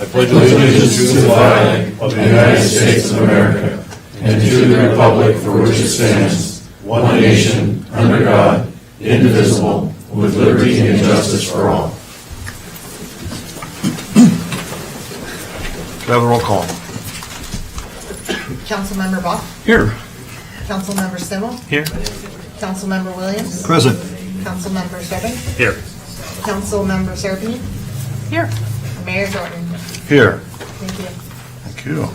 I pledge allegiance to the flag of the United States of America and to the republic for which it stands, one nation, under God, indivisible, with liberty and justice for all. We have a roll call. Councilmember Boff. Here. Councilmember Stimmel. Here. Councilmember Williams. Present. Councilmember Strobehn. Here. Councilmember Cerveny. Here. Mayor Jordan. Here. Thank you. Thank you.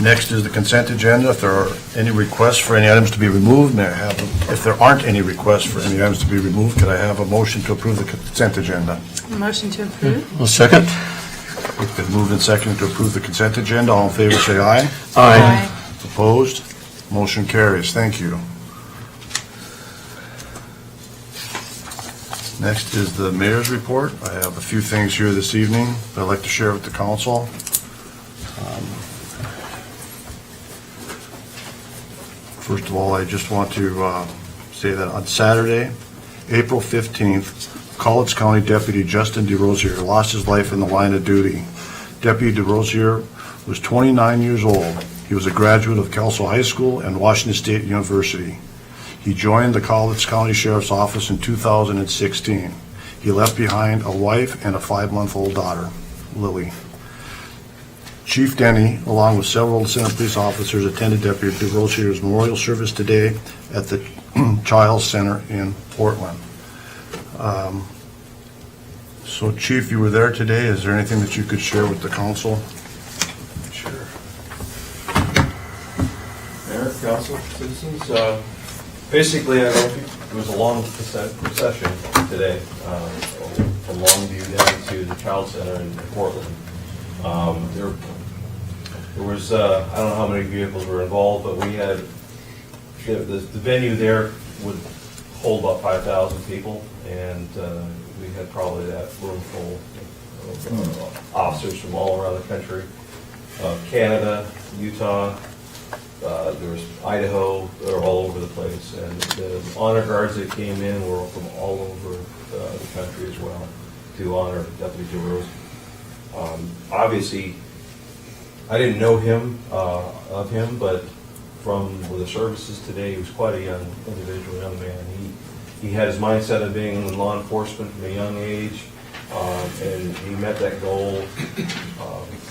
Next is the consent agenda. If there are any requests for any items to be removed, may I have, if there aren't any requests for any items to be removed, could I have a motion to approve the consent agenda? Motion to approve. A second. It's been moved and seconded to approve the consent agenda. All in favor say aye. Aye. Opposed? Motion carries. Thank you. Next is the mayor's report. I have a few things here this evening that I'd like to share with the council. First of all, I just want to say that on Saturday, April 15th, College County Deputy Justin DeRosier lost his life in the line of duty. Deputy DeRosier was 29 years old. He was a graduate of Kelso High School and Washington State University. He joined the College County Sheriff's Office in 2016. He left behind a wife and a 5-month-old daughter, Lily. Chief Denny, along with several Senate police officers, attended Deputy DeRosier's memorial service today at the Child's Center in Portland. So, Chief, you were there today. Is there anything that you could share with the council? Sure. Mayor, council, citizens, basically, I don't think it was a long procession today from Longview down to the Child Center in Portland. There was, I don't know how many vehicles were involved, but we had, the venue there would hold about 5,000 people, and we had probably that room full of officers from all around the country. Canada, Utah, there was Idaho, they were all over the place, and the honor guards that came in were from all over the country as well to honor Deputy DeRosier. Obviously, I didn't know him, but from the services today, he was quite a young individual, young man. He had his mindset of being in law enforcement from a young age, and he met that goal,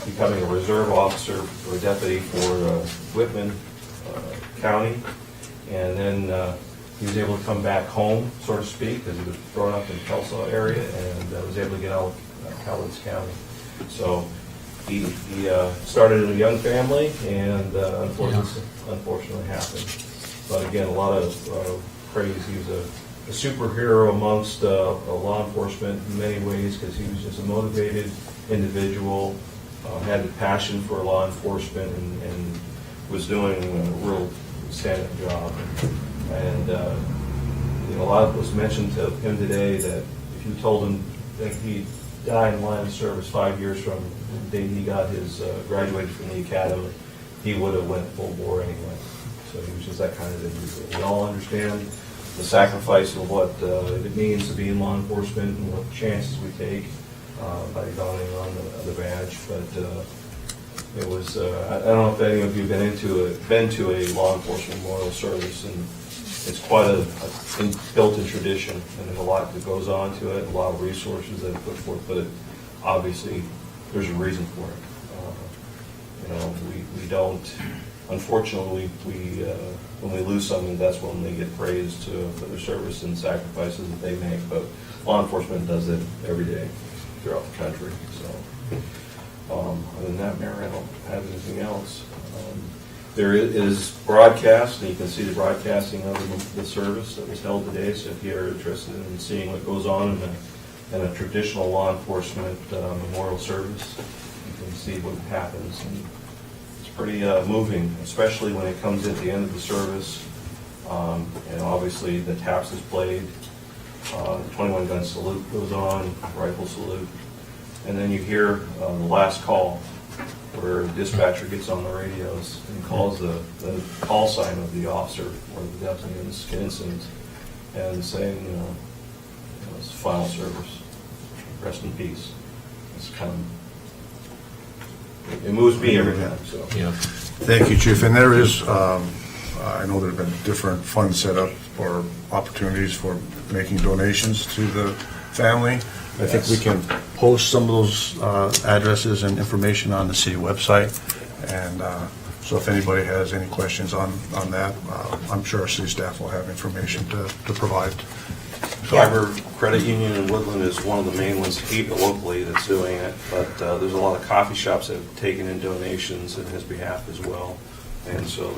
becoming a reserve officer or deputy for Whitman County, and then he was able to come back home, so to speak, because he was growing up in the Kelso area, and was able to get out of Cowlitz County. So he started in a young family, and unfortunately happened. But again, a lot of praise. He was a superhero amongst law enforcement in many ways, because he was just a motivated individual, had a passion for law enforcement, and was doing a real stand-up job. And a lot was mentioned to him today that if you told him that he died in line of service 5 years from the day he got his graduated from the academy, he would have went full bore anyway. So he was just that kind of individual. We all understand the sacrifice of what it means to be in law enforcement and what chances we take by donning on the badge. But it was, I don't know if any of you have been to a law enforcement memorial service, and it's quite a built-in tradition, and there's a lot that goes on to it, a lot of resources that are put forth, but obviously there's a reason for it. We don't, unfortunately, when we lose someone, that's when they get praised for their service and sacrifices that they make, but law enforcement does it every day throughout the country. So, other than that, Mayor, I don't have anything else. There is broadcast, and you can see the broadcasting of the service that was held today, so if you're interested in seeing what goes on in a traditional law enforcement memorial service, you can see what happens. And it's pretty moving, especially when it comes at the end of the service, and obviously the taps is played, 21-gun salute goes on, rifle salute, and then you hear the last call, where the dispatcher gets on the radios and calls the call sign of the officer or the deputy in this incident, and saying, it's final service, rest in peace. It's kind of, it moves me every time, so. Yeah. Thank you, Chief. And there is, I know there have been different funds set up or opportunities for making donations to the family. I think we can post some of those addresses and information on the city website. And so if anybody has any questions on that, I'm sure our city staff will have information to provide. Fiber Credit Union in Woodland is one of the main ones here locally that's doing it, but there's a lot of coffee shops that have taken in donations in his behalf as well, and so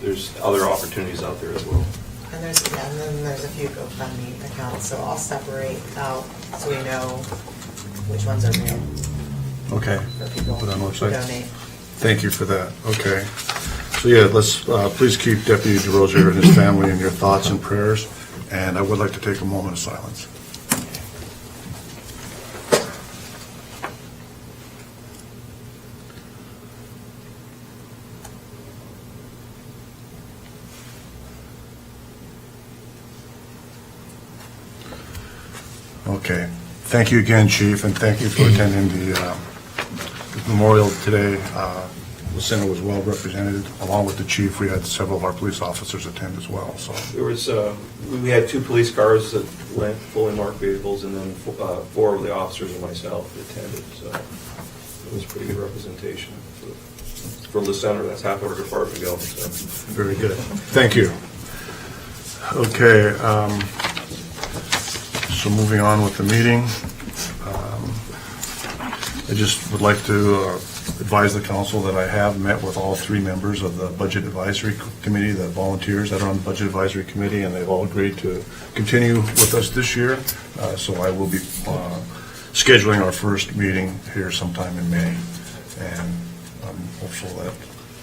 there's other opportunities out there as well. And then there's a few GoFundMe accounts, so I'll separate out so we know which ones are real Okay. for people Put on the to website. donate. Thank you for that. Okay. So yeah, let's please keep Deputy DeRosier and his family in your thoughts and prayers. And I would like to take a moment of silence. Okay. Thank you again, Chief, and thank you for attending the memorial today. The center was well represented. Along with the chief, we had several of our police officers attend as well, so. There was, we had 2 police cars that went fully marked vehicles, and then 4 of the officers and myself attended, so it was pretty good representation for the center. That's half of our department going, so. Very good. Thank you. Okay, so moving on with the meeting. I just would like to advise the council that I have met with all 3 members of the Budget Advisory Committee, the volunteers that are on the Budget Advisory Committee, and they've all agreed to continue with us this year. So I will be scheduling our first meeting here sometime in May. And I'm hopeful that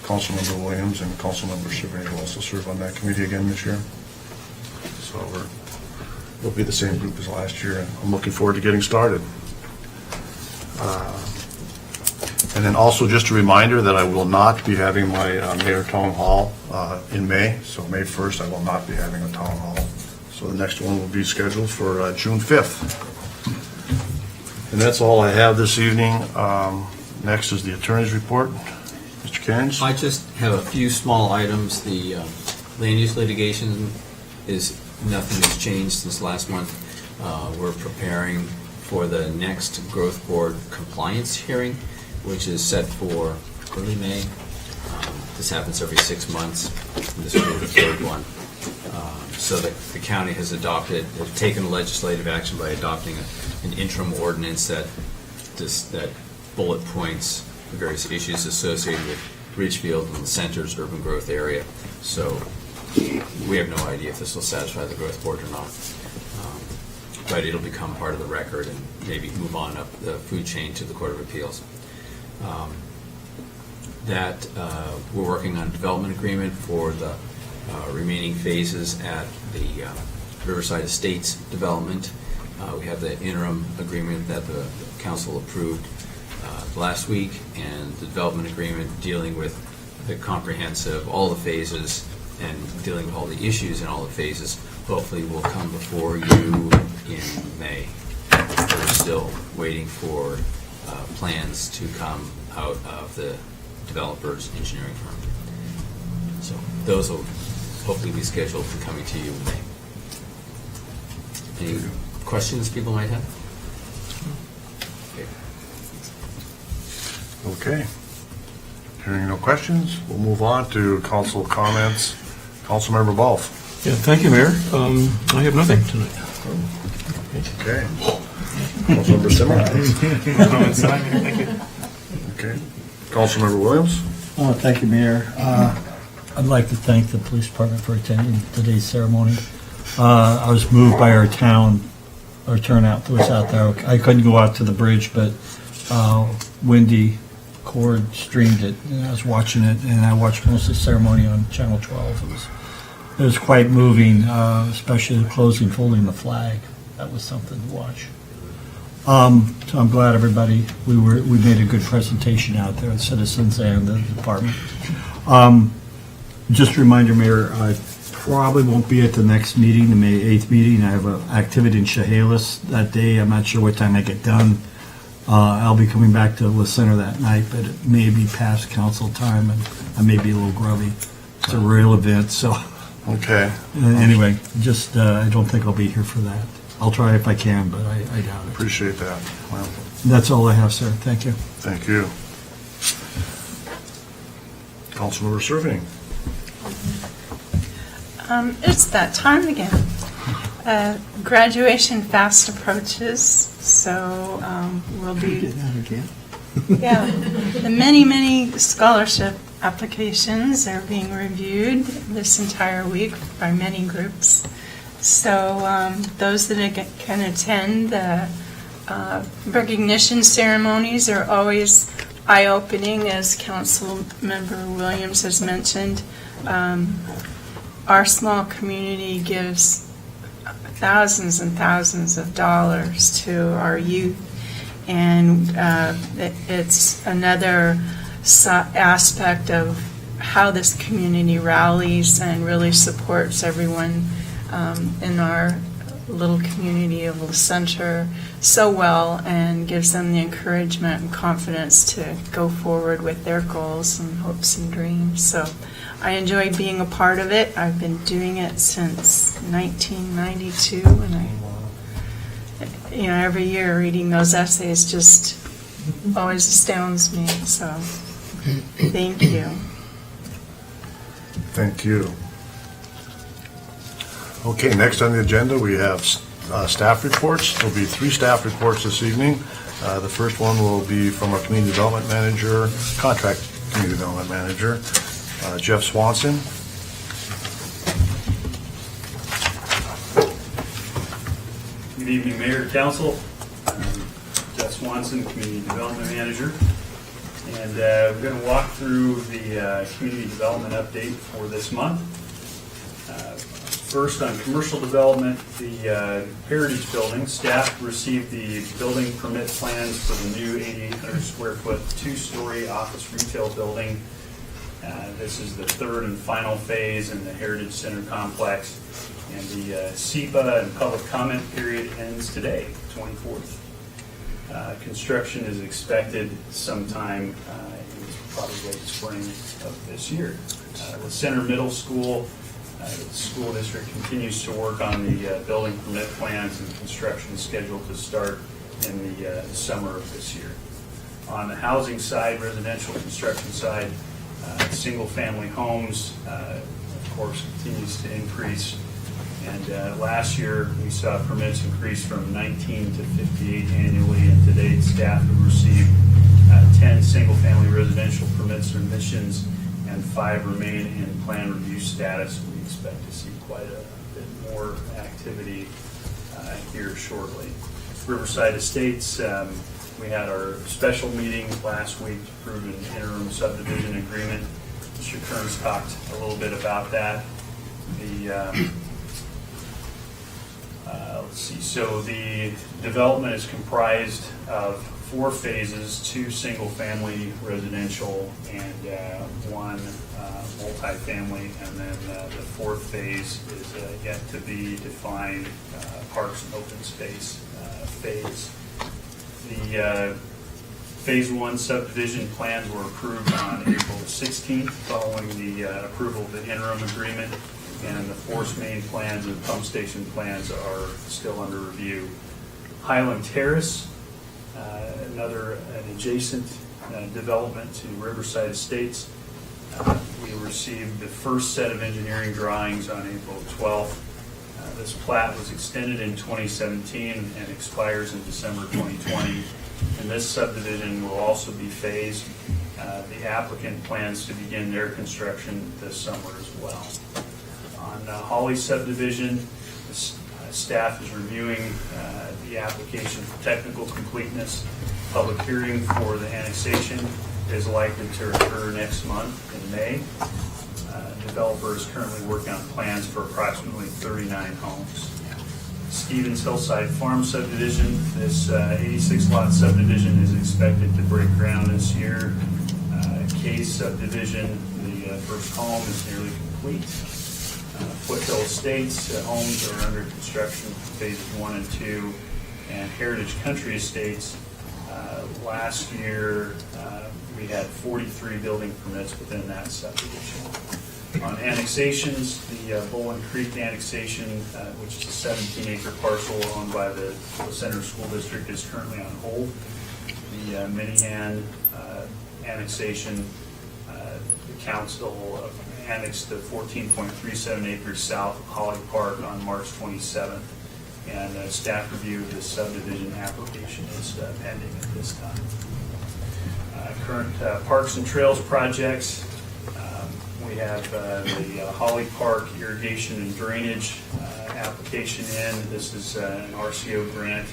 Councilmember Williams and Councilmember Cerveny will also serve on that committee again this year. So we'll be the same group as last year, and I'm looking forward to getting started. And then also just a reminder that I will not be having my Mayor Town Hall in May. So May 1st, I will not be having a Town Hall. So the next one will be scheduled for June 5th. And that's all I have this evening. Next is the Attorney's Report. Mr. Cairns? I just have a few small items. The land use litigation is, nothing has changed since last month. We're preparing for the next Growth Board compliance hearing, which is set for early May. This happens every 6 months. This will be the 3rd one. So the county has adopted, they've taken legislative action by adopting an interim ordinance that bullet points the various issues associated with Ridgefield and the center's urban growth area. So we have no idea if this will satisfy the Growth Board or not. But it'll become part of the record and maybe move on up the food chain to the Court of Appeals. We're working on a development agreement for the remaining phases at the Riverside Estates development. We have the interim agreement that the council approved last week, and the development agreement dealing with the comprehensive, all the phases, and dealing with all the issues in all the phases, hopefully will come before you in May. We're still waiting for plans to come out of the developer's engineering firm. So those will hopefully be scheduled for coming to you in May. Any questions people might have? Okay. Hearing no questions, we'll move on to council comments. Councilmember Boff. Yeah, thank you, Mayor. I have nothing tonight. Okay. Councilmember Stimmel. Okay. Councilmember Williams. Oh, thank you, Mayor. I'd like to thank the police department for attending today's ceremony. I was moved by our turnout that was out there. I couldn't go out to the bridge, but Wendy Cord streamed it, and I was watching it, and I watched most of the ceremony on Channel 12. It was quite moving, especially the closing, folding the flag. That was something to watch. So I'm glad everybody, we made a good presentation out there, the citizens and the department. Just a reminder, Mayor, I probably won't be at the next meeting, the May 8th meeting. I have an activity in Chehalis that day. I'm not sure what time I get done. I'll be coming back to the center that night, but it may be past council time, and I may be a little grubby. It's a real event, so Okay. anyway, just, I don't think I'll be here for that. I'll try if I can, but I doubt it. Appreciate that. Well, That's all I have, sir. Thank you. thank you. Councilmember Cerveny. It's that time again. Graduation fast approaches, so we'll be, yeah, the many scholarship applications are being reviewed this entire week by many groups. So those that can attend the recognition ceremonies are always eye-opening, as Councilmember Williams has mentioned. Our small community gives thousands and thousands of dollars to our youth, and it's another aspect of how this community rallies and really supports everyone in our little community of the center so well, and gives them the encouragement and confidence to go forward with their goals and hopes and dreams. So I enjoy being a part of it. I've been doing it since 1992, and every year reading those essays just always astounds me. So thank you. Thank you. Okay, next on the agenda, we have staff reports. There'll be 3 staff reports this evening. The first one will be from our community development manager, contract community development manager, Jeff Swanson. Good evening, Mayor and Council. Jeff Swanson, Community Development Manager. And we're going to walk through the community development update for this month. First, on commercial development, the Heritage Building, staff received the building permit plans for the new 8,800 square foot 2-story office retail building. This is the 3rd and final phase in the Heritage Center complex. And the SEPA and public comment period ends today, 24th. Construction is expected sometime in probably late spring of this year. The Center Middle School, the school district continues to work on the building permit plans, and construction is scheduled to start in the summer of this year. On the housing side, residential construction side, single-family homes, of course, continues to increase. And last year, we saw permits increase from 19 to 58 annually, and to date, staff have received 10 single-family residential permits or admissions, and 5 remain in plan review status. We expect to see quite a bit more activity here shortly. Riverside Estates, we had our special meeting last week to approve an interim subdivision agreement. Mr. Kearns talked a little bit about that. Let's see, so the development is comprised of 4 phases, 2 single-family residential and 1 multifamily, and then the 4th phase is yet to be defined, parks and open space phase. The Phase 1 subdivision plans were approved on April 16th following the approval of the interim agreement, and the force main plans and pump station plans are still under review. Highland Terrace, an adjacent development to Riverside Estates. We received the first set of engineering drawings on April 12th. This plat was extended in 2017 and expires in December 2020. And this subdivision will also be phased. The applicant plans to begin their construction this summer as well. On Holly subdivision, the staff is reviewing the application for technical completeness. Public hearing for the annexation is likely to occur next month in May. Developer is currently working on plans for approximately 39 homes. Stevens Hillside Farm subdivision, this 86-lot subdivision is expected to break ground this year. Case subdivision, the first home is nearly complete. Foothill Estates, homes are under construction, phases 1 and 2. And Heritage Country Estates, Last year, we had 43 building permits within that subdivision. On annexations, the Bowling Creek annexation, which is a 17-acre parcel owned by the Center School District, is currently on hold. The Minihan annexation, the council annexed the 14.37 acres south of Holly Park on March 27th, and staff review of the subdivision application is pending at this time. Current parks and trails projects, we have the Holly Park irrigation and drainage application in. This is an RCO grant,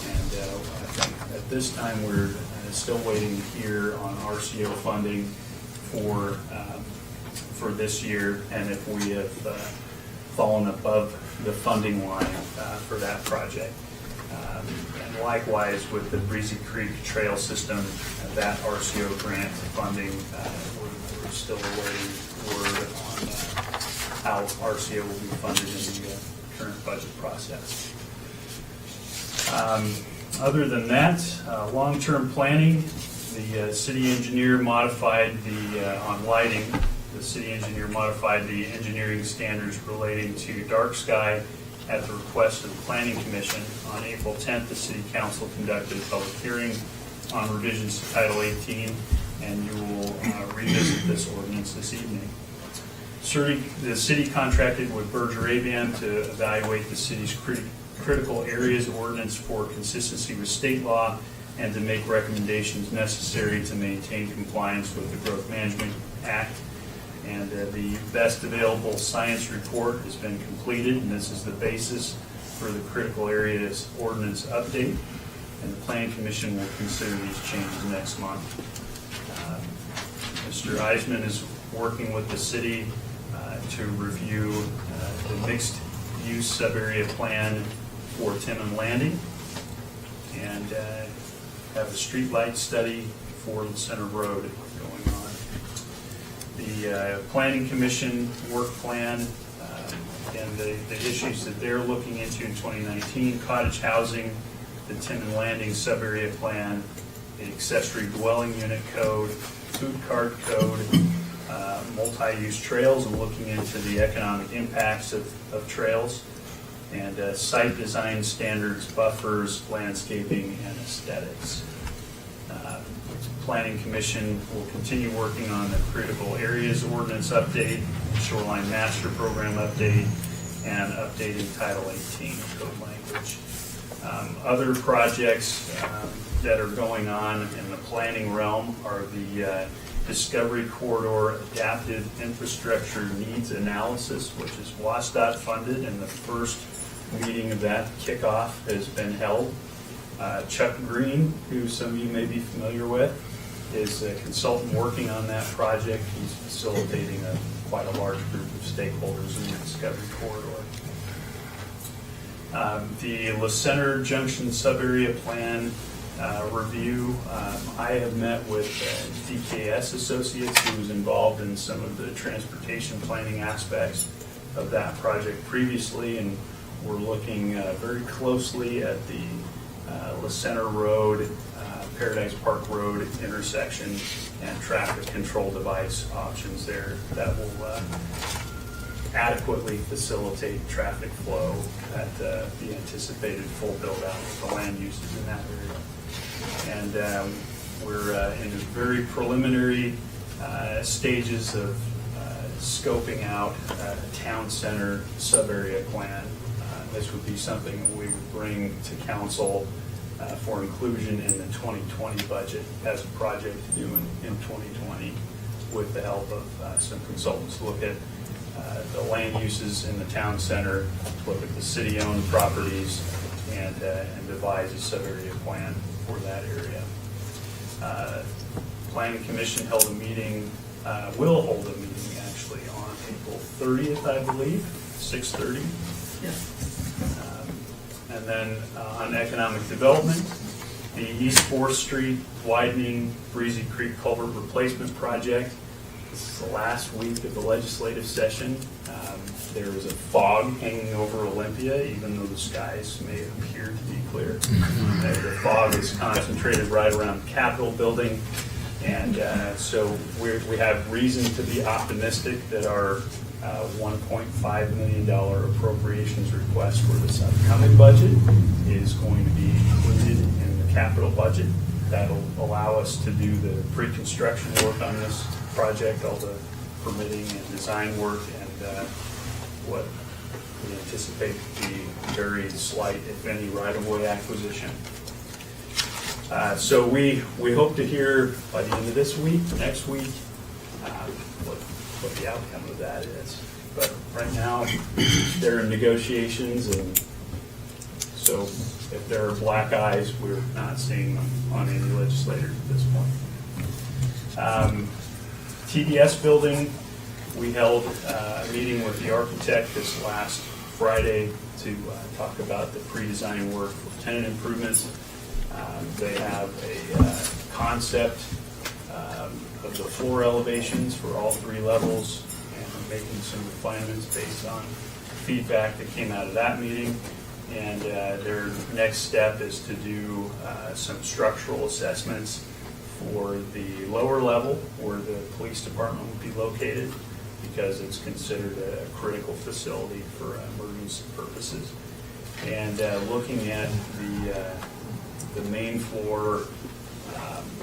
and I think at this time we're still waiting to hear on RCO funding for this year, and if we have fallen above the funding line for that project. And likewise with the Breezy Creek Trail System, that RCO grant funding, we're still awaiting word on how RCO will be funded in the current budget process. Other than that, long-term planning, the city engineer modified on lighting, the city engineer modified the engineering standards relating to dark sky at the request of the Planning Commission. On April 10th, the City Council conducted a public hearing on revisions to Title 18, and you will revisit this ordinance this evening. The city contracted with Berger Avian to evaluate the city's critical areas ordinance for consistency with state law and to make recommendations necessary to maintain compliance with the Growth Management Act. And the best available science report has been completed, and this is the basis for the critical areas ordinance update. And the Planning Commission will consider these changes next month. Mr. Eisman is working with the city to review the mixed-use sub-area plan for Timmon Landing and have a streetlight study for the Center Road going on. The Planning Commission work plan and the issues that they're looking into in 2019, cottage housing, the Timmon Landing sub-area plan, the accessory dwelling unit code, food cart code, multi-use trails, and looking into the economic impacts of trails, and site design standards, buffers, landscaping, and aesthetics. Planning Commission will continue working on the critical areas ordinance update, shoreline master program update, and updating Title 18 code language. Other projects that are going on in the planning realm are the Discovery Corridor Adaptive Infrastructure Needs Analysis, which is WASDOT funded, and the first meeting of that kickoff has been held. Chuck Green, who some of you may be familiar with, is a consultant working on that project. He's facilitating quite a large group of stakeholders in the Discovery Corridor. The La Center Junction sub-area plan review. I have met with DKS Associates, who was involved in some of the transportation planning aspects of that project previously, and we're looking very closely at the La Center Road, Paradise Park Road intersection, and traffic control device options there that will adequately facilitate traffic flow at the anticipated full build-out of the land uses in that area. And we're in the very preliminary stages of scoping out a town center sub-area plan. This would be something that we would bring to council for inclusion in the 2020 budget as a project to do in 2020 with the help of some consultants to look at the land uses in the town center, look at the city-owned properties, and devise a sub-area plan for that area. Planning Commission held a meeting, will hold a meeting actually on April 30th, I believe, 6:30. And then on economic development, the East 4th Street widening Breezy Creek culvert replacement project. This is the last week of the legislative session. There is a fog hanging over Olympia, even though the skies may appear to be clear. The fog is concentrated right around the Capitol building, and so we have reason to be optimistic that our $1.5 million appropriations request for this upcoming budget is going to be included in the capital budget. That'll allow us to do the pre-construction work on this project, all the permitting and design work, and what we anticipate to be very slight, if any, right-of-way acquisition. So we hope to hear by the end of this week, next week, what the outcome of that is. But right now, they're in negotiations, and so if there are black eyes, we're not seeing them on any legislators at this point. TDS building, we held a meeting with the architect this last Friday to talk about the pre-design work for tenant improvements. They have a concept of the floor elevations for all three levels, and making some refinements based on feedback that came out of that meeting. And their next step is to do some structural assessments for the lower level where the police department would be located, because it's considered a critical facility for emergency purposes. And looking at the main floor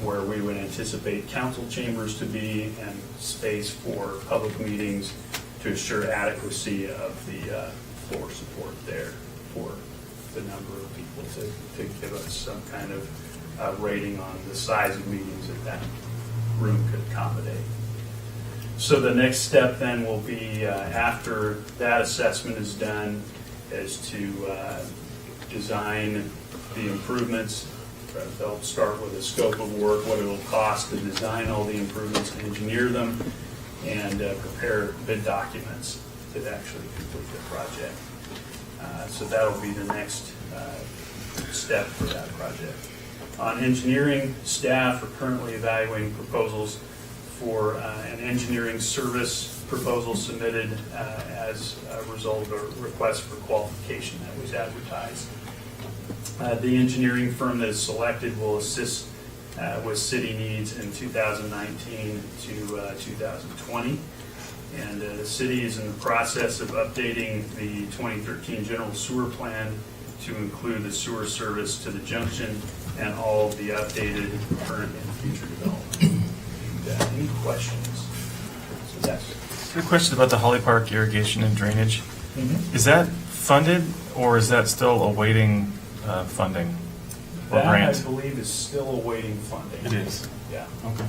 where we would anticipate council chambers to be and space for public meetings to assure adequacy of the floor support there for the number of people to give us some kind of rating on the size of meetings that room could accommodate. So the next step then will be, after that assessment is done, is to design the improvements. They'll start with a scope of work, what it'll cost to design all the improvements, engineer them, and prepare bid documents to actually complete the project. So that'll be the next step for that project. On engineering, staff are currently evaluating proposals for an engineering service proposal submitted as a result of a request for qualification that was advertised. The engineering firm that is selected will assist with city needs in 2019 to 2020. And the city is in the process of updating the 2013 general sewer plan to include the sewer service to the junction and all of the updated current and future development. Any questions? So that's Good question about the Holly Park irrigation and drainage. Is that funded, or is that still awaiting funding or that, grant? I believe, is still awaiting funding. It is. Yeah. Okay.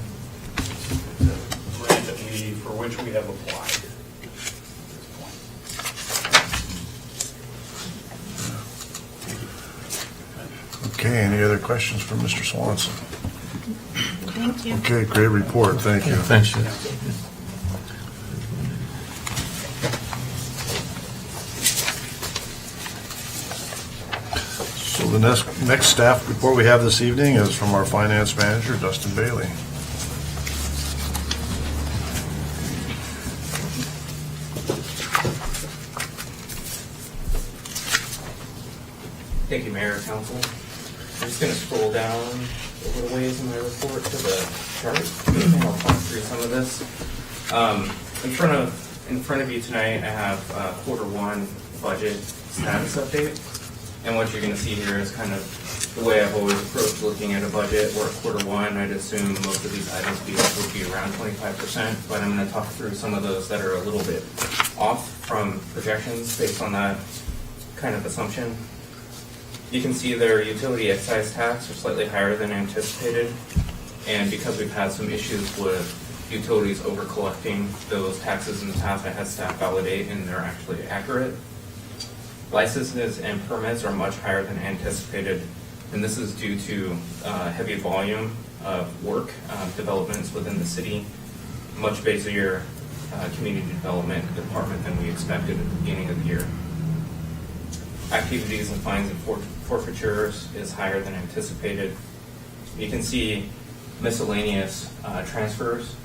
It's a grant that for which we have applied at this point. Okay, any other questions for Mr. Swanson? Thank you. Okay, great report, thank you. Thanks. So the next staff report we have this evening is from our finance manager, Dustin Bailey. Thank you, Mayor, Council. I'm just going to scroll down a little ways in my report to the chart, and I'll talk through some of this. In front of you tonight, I have Q1 budget status update, and what you're going to see here is kind of the way I've always approached looking at a budget. Where at Q1, I'd assume most of these items would be around 25%, but I'm going to talk through some of those that are a little bit off from projections based on that kind of assumption. You can see their utility excise tax are slightly higher than anticipated, and because we've had some issues with utilities over collecting those taxes in the past, I had staff validate, and they're actually accurate. Licenses and permits are much higher than anticipated, and this is due to heavy volume of work, developments within the city, much busier community development department than we expected at the beginning of the year. Activities and fines and forfeitures is higher than anticipated. You can see miscellaneous transfers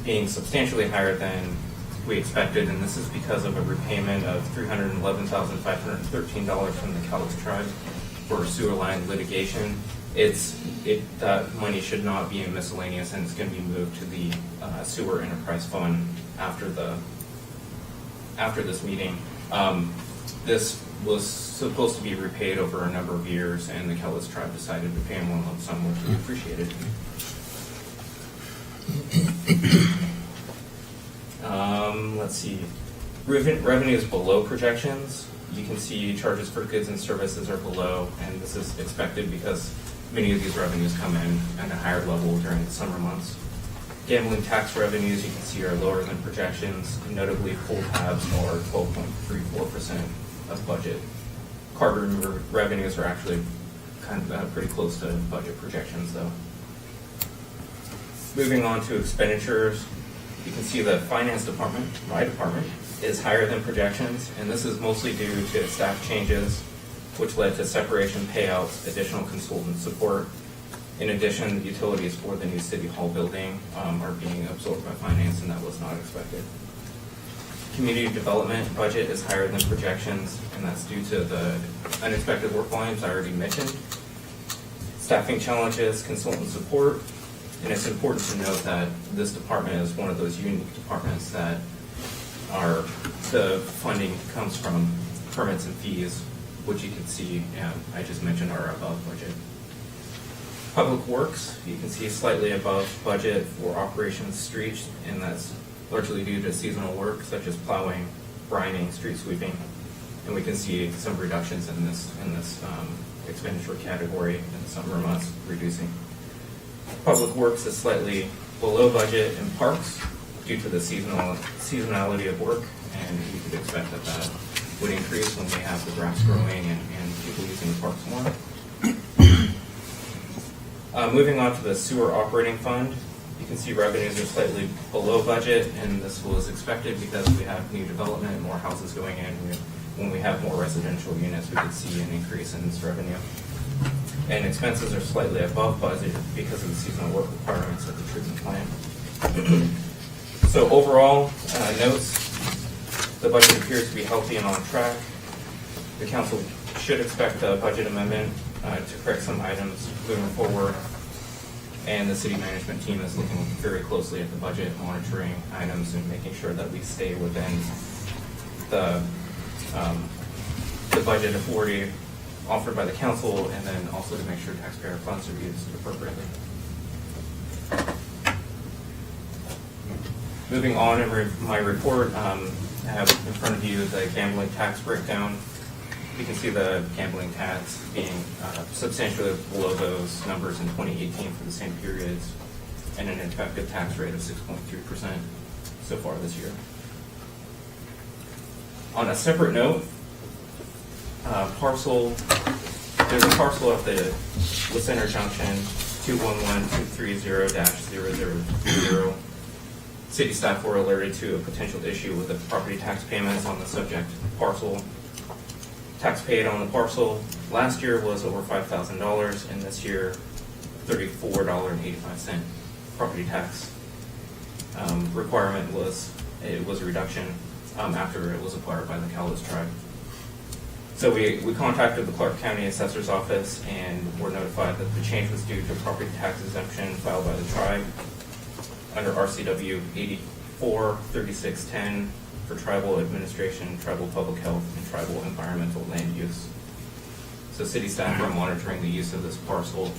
being substantially higher than we expected, and this is because of a repayment of $311,513 from the Cowles tribe for sewer line litigation. That money should not be in miscellaneous, and it's going to be moved to the sewer enterprise fund after this meeting. This was supposed to be repaid over a number of years, and the Cowles tribe decided to pay him one lump sum, which we appreciated. Let's see. Revenue is below projections. You can see charges for goods and services are below, and this is expected because many of these revenues come in at a higher level during the summer months. Gambling tax revenues, you can see, are lower than projections. Notably, pull tabs are 12.34% of budget. Card revenues are actually kind of pretty close to budget projections, though. Moving on to expenditures, you can see the finance department, my department, is higher than projections, and this is mostly due to staff changes, which led to separation payouts, additional consultant support. In addition, the utilities for the new city hall building are being absorbed by finance, and that was not expected. Community development budget is higher than projections, and that's due to the unexpected work volumes I already mentioned. Staffing challenges, consultant support, and it's important to note that this department is one of those unique departments that the funding comes from permits and fees, which you can see, I just mentioned, are above budget. Public Works, you can see slightly above budget for operations streets, and that's largely due to seasonal work such as plowing, brining, street sweeping, and we can see some reductions in this expenditure category in the summer months, reducing. Public Works is slightly below budget in parks due to the seasonality of work, and we could expect that would increase when we have the grass growing and people using the parks more. Moving on to the sewer operating fund, you can see revenues are slightly below budget, and this was expected because we have new development, more houses going in. When we have more residential units, we could see an increase in this revenue. And expenses are slightly above budget because of the seasonal work requirements at the treatment plant. So overall, notes, the budget appears to be healthy and on track. The council should expect a budget amendment to correct some items moving forward. And the city management team is looking very closely at the budget, monitoring items and making sure that we stay within the budget authority offered by the council, and then also to make sure taxpayer funds are used appropriately. Moving on in my report, I have in front of you the gambling tax breakdown. You can see the gambling tax being substantially below those numbers in 2018 for the same periods, and an effective tax rate of 6.3% so far this year. On a separate note, there's a parcel at the Center Junction 211-230-000. City staff were alerted to a potential issue with the property tax payments on the subject parcel. Tax paid on the parcel last year was over $5,000, and this year $34.85 property tax requirement was a reduction after it was acquired by the Cowles tribe. So we contacted the Clark County Assessor's Office and were notified that the change was due to property tax exemption filed by the tribe under RCW 843610 for tribal administration, tribal public health, and tribal environmental land use. So city staff are monitoring the use of this parcel,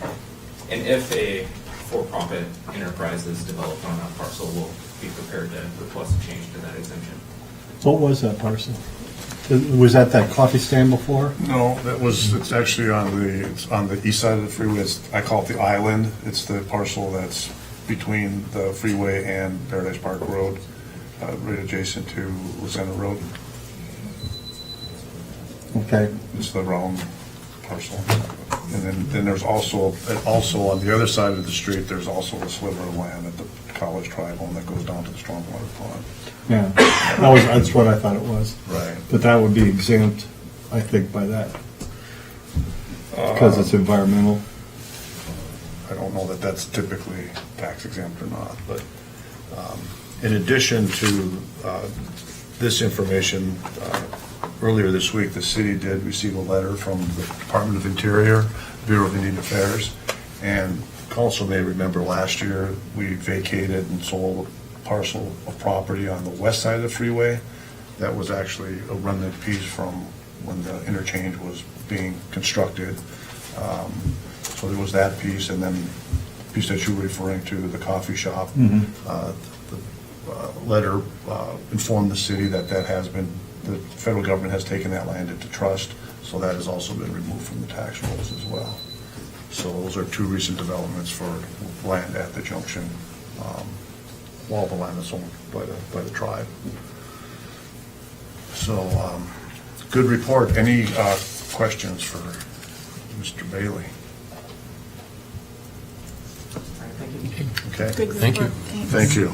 and if a for-profit enterprise is developed on that parcel, we'll be prepared to request a change to that exemption. What was that parcel? Was that coffee stand before? No, it's actually on the east side of the freeway. I call it the island. It's the parcel that's between the freeway and Paradise Park Road, right adjacent to Lucena Road. Okay. It's the round parcel. And then there's also on the other side of the street, there's also a sliver of land at the College Tribe Home that goes down to the stormwater pond. Yeah, that's what I thought it was. Right. But that would be exempt, I think, by that. Because it's environmental. I don't know that that's typically tax exempt or not, but In addition to this information, earlier this week, the city did receive a letter from the Department of Interior, Bureau of Indian Affairs, and council may remember last year, we vacated and sold a parcel of property on the west side of the freeway. That was actually a remnant piece from when the interchange was being constructed. So there was that piece, and then the piece that you were referring to, the coffee shop. The letter informed the city that has been, the federal government has taken that land into trust, so that has also been removed from the tax rolls as well. So those are two recent developments for land at the junction, all the land is owned by the tribe. So, good report. Any questions for Mr. Bailey? Okay. Good Thank you. report. Thanks. Thank you.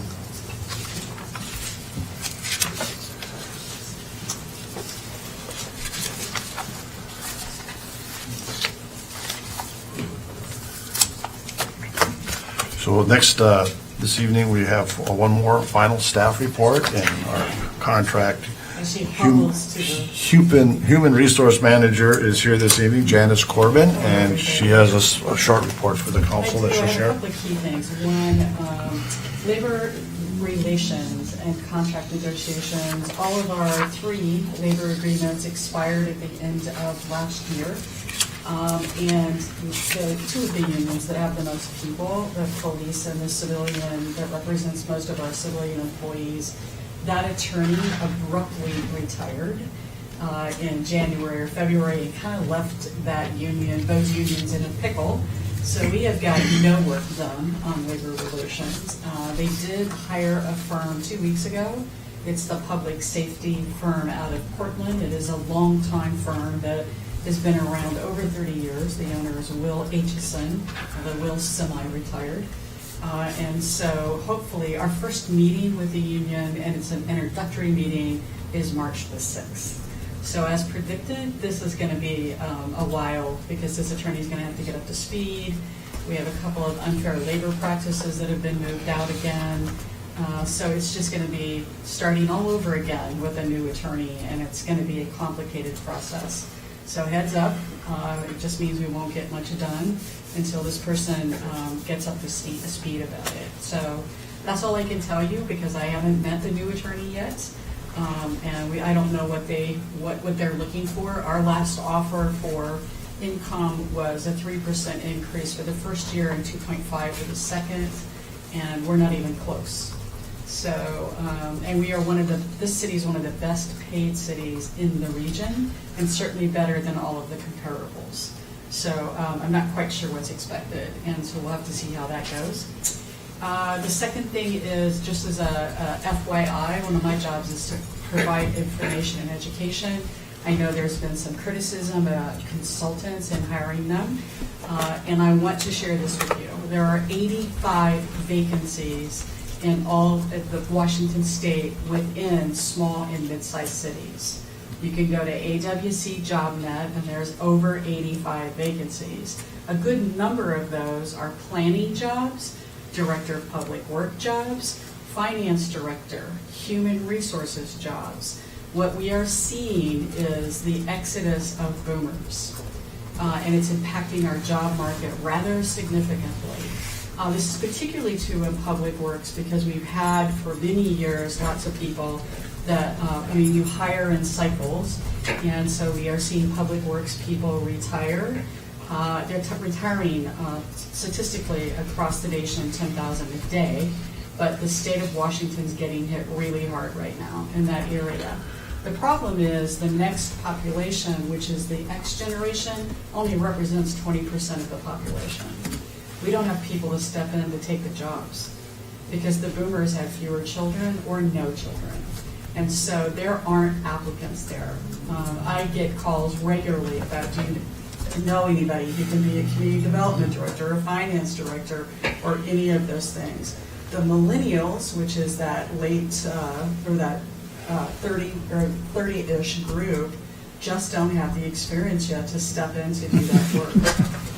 So next, this evening, we have one more final staff report and our contract. And she hobbles to the, Human Resource Manager is here this evening, Janice Corbin, and she has a short report for the council that she'll A share. couple of key things. One, labor relations and contract negotiations. All of our 3 labor agreements expired at the end of last year. And the 2 of the unions that have the most people, the police and the civilian, that represents most of our civilian employees, that attorney abruptly retired in January or February and kind of left that union, those unions in a pickle. So we have got no work done on labor relations. They did hire a firm 2 weeks ago. It's the public safety firm out of Portland. It is a longtime firm that has been around over 30 years. The owner is Will Aitchison, although Will's semi-retired. And so hopefully our first meeting with the union, and it's an introductory meeting, is March the 6th. So as predicted, this is going to be a while because this attorney is going to have to get up to speed. We have a couple of unfair labor practices that have been moved out again. So it's just going to be starting all over again with a new attorney, and it's going to be a complicated process. So heads up, it just means we won't get much done until this person gets up to speed about it. So that's all I can tell you because I haven't met the new attorney yet. And I don't know what they're looking for. Our last offer for income was a 3% increase for the first year and 2.5 for the second, and we're not even close. So, and we are this city is one of the best paid cities in the region, and certainly better than all of the comparables. So I'm not quite sure what's expected, and so we'll have to see how that goes. The second thing is, just as a FYI, one of my jobs is to provide information and education. I know there's been some criticism about consultants and hiring them, and I want to share this with you. There are 85 vacancies in all of the Washington state within small and mid-sized cities. You can go to AWC JobNet, and there's over 85 vacancies. A good number of those are planning jobs, director of public work jobs, finance director, human resources jobs. What we are seeing is the exodus of boomers, and it's impacting our job market rather significantly. This is particularly true in public works because we've had for many years lots of people that, you hire in cycles, and so we are seeing public works people retire. They're retiring statistically across the nation 10,000 a day, but the state of Washington's getting hit really hard right now in that area. The problem is the next population, which is the X generation, only represents 20% of the population. We don't have people to step in to take the jobs because the boomers have fewer children or no children. And so there aren't applicants there. I get calls regularly about, do you know anybody who can be a community development director or a finance director or any of those things. The millennials, which is that late, or that 30 or 30-ish group, just don't have the experience yet to step in to do that work.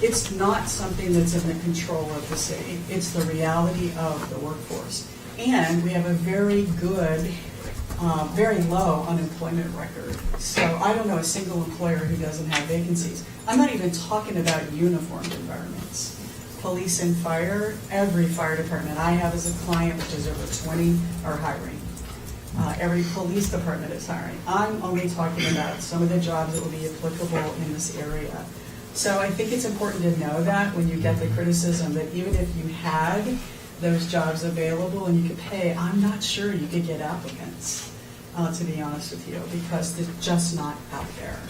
It's not something that's in the control of the city. It's the reality of the workforce. And we have a very good, very low unemployment record. So I don't know a single employer who doesn't have vacancies. I'm not even talking about uniformed environments. Police and fire, every fire department I have as a client, which is over 20, are hiring. Every police department is hiring. I'm only talking about some of the jobs that will be applicable in this area. So I think it's important to know that when you get the criticism that even if you had those jobs available and you could pay, I'm not sure you could get applicants, to be honest with you, because they're just not out there.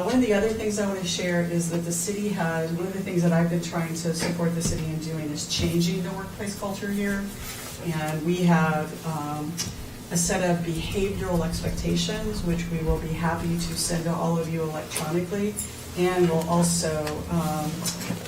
One of the other things I want to share is that the city has, one of the things that I've been trying to support the city in doing is changing the workplace culture here. And we have a set of behavioral expectations, which we will be happy to send to all of you electronically. And we'll also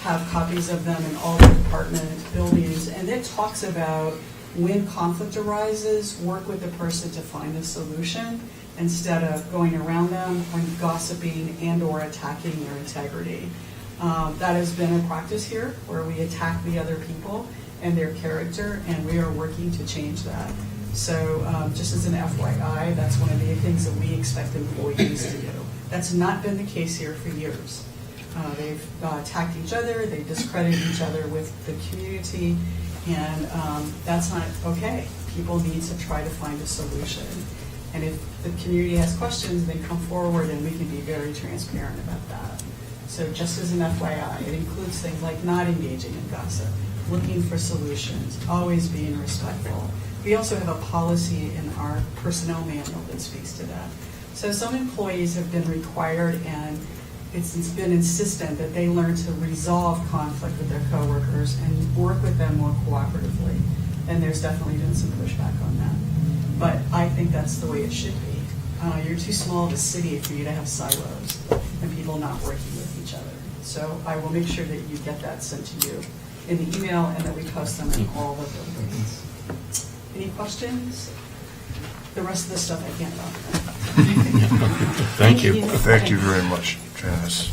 have copies of them in all the department buildings. And it talks about when conflict arises, work with the person to find a solution instead of going around them and gossiping and or attacking their integrity. That has been a practice here where we attack the other people and their character, and we are working to change that. So just as an FYI, that's one of the things that we expect employees to do. That's not been the case here for years. They've attacked each other, they discredited each other with the community, and that's not okay. People need to try to find a solution. And if the community has questions, then come forward and we can be very transparent about that. So just as an FYI, it includes things like not engaging in gossip, looking for solutions, always being respectful. We also have a policy in our personnel manual that speaks to that. So some employees have been required, and it's been insistent that they learn to resolve conflict with their coworkers and work with them more cooperatively. And there's definitely been some pushback on that. But I think that's the way it should be. You're too small of a city for you to have silos and people not working with each other. So I will make sure that you get that sent to you in the email and that we post them in all of the buildings. Any questions? The rest of the stuff I can't talk about. Thank you. Thank you very much, Janice.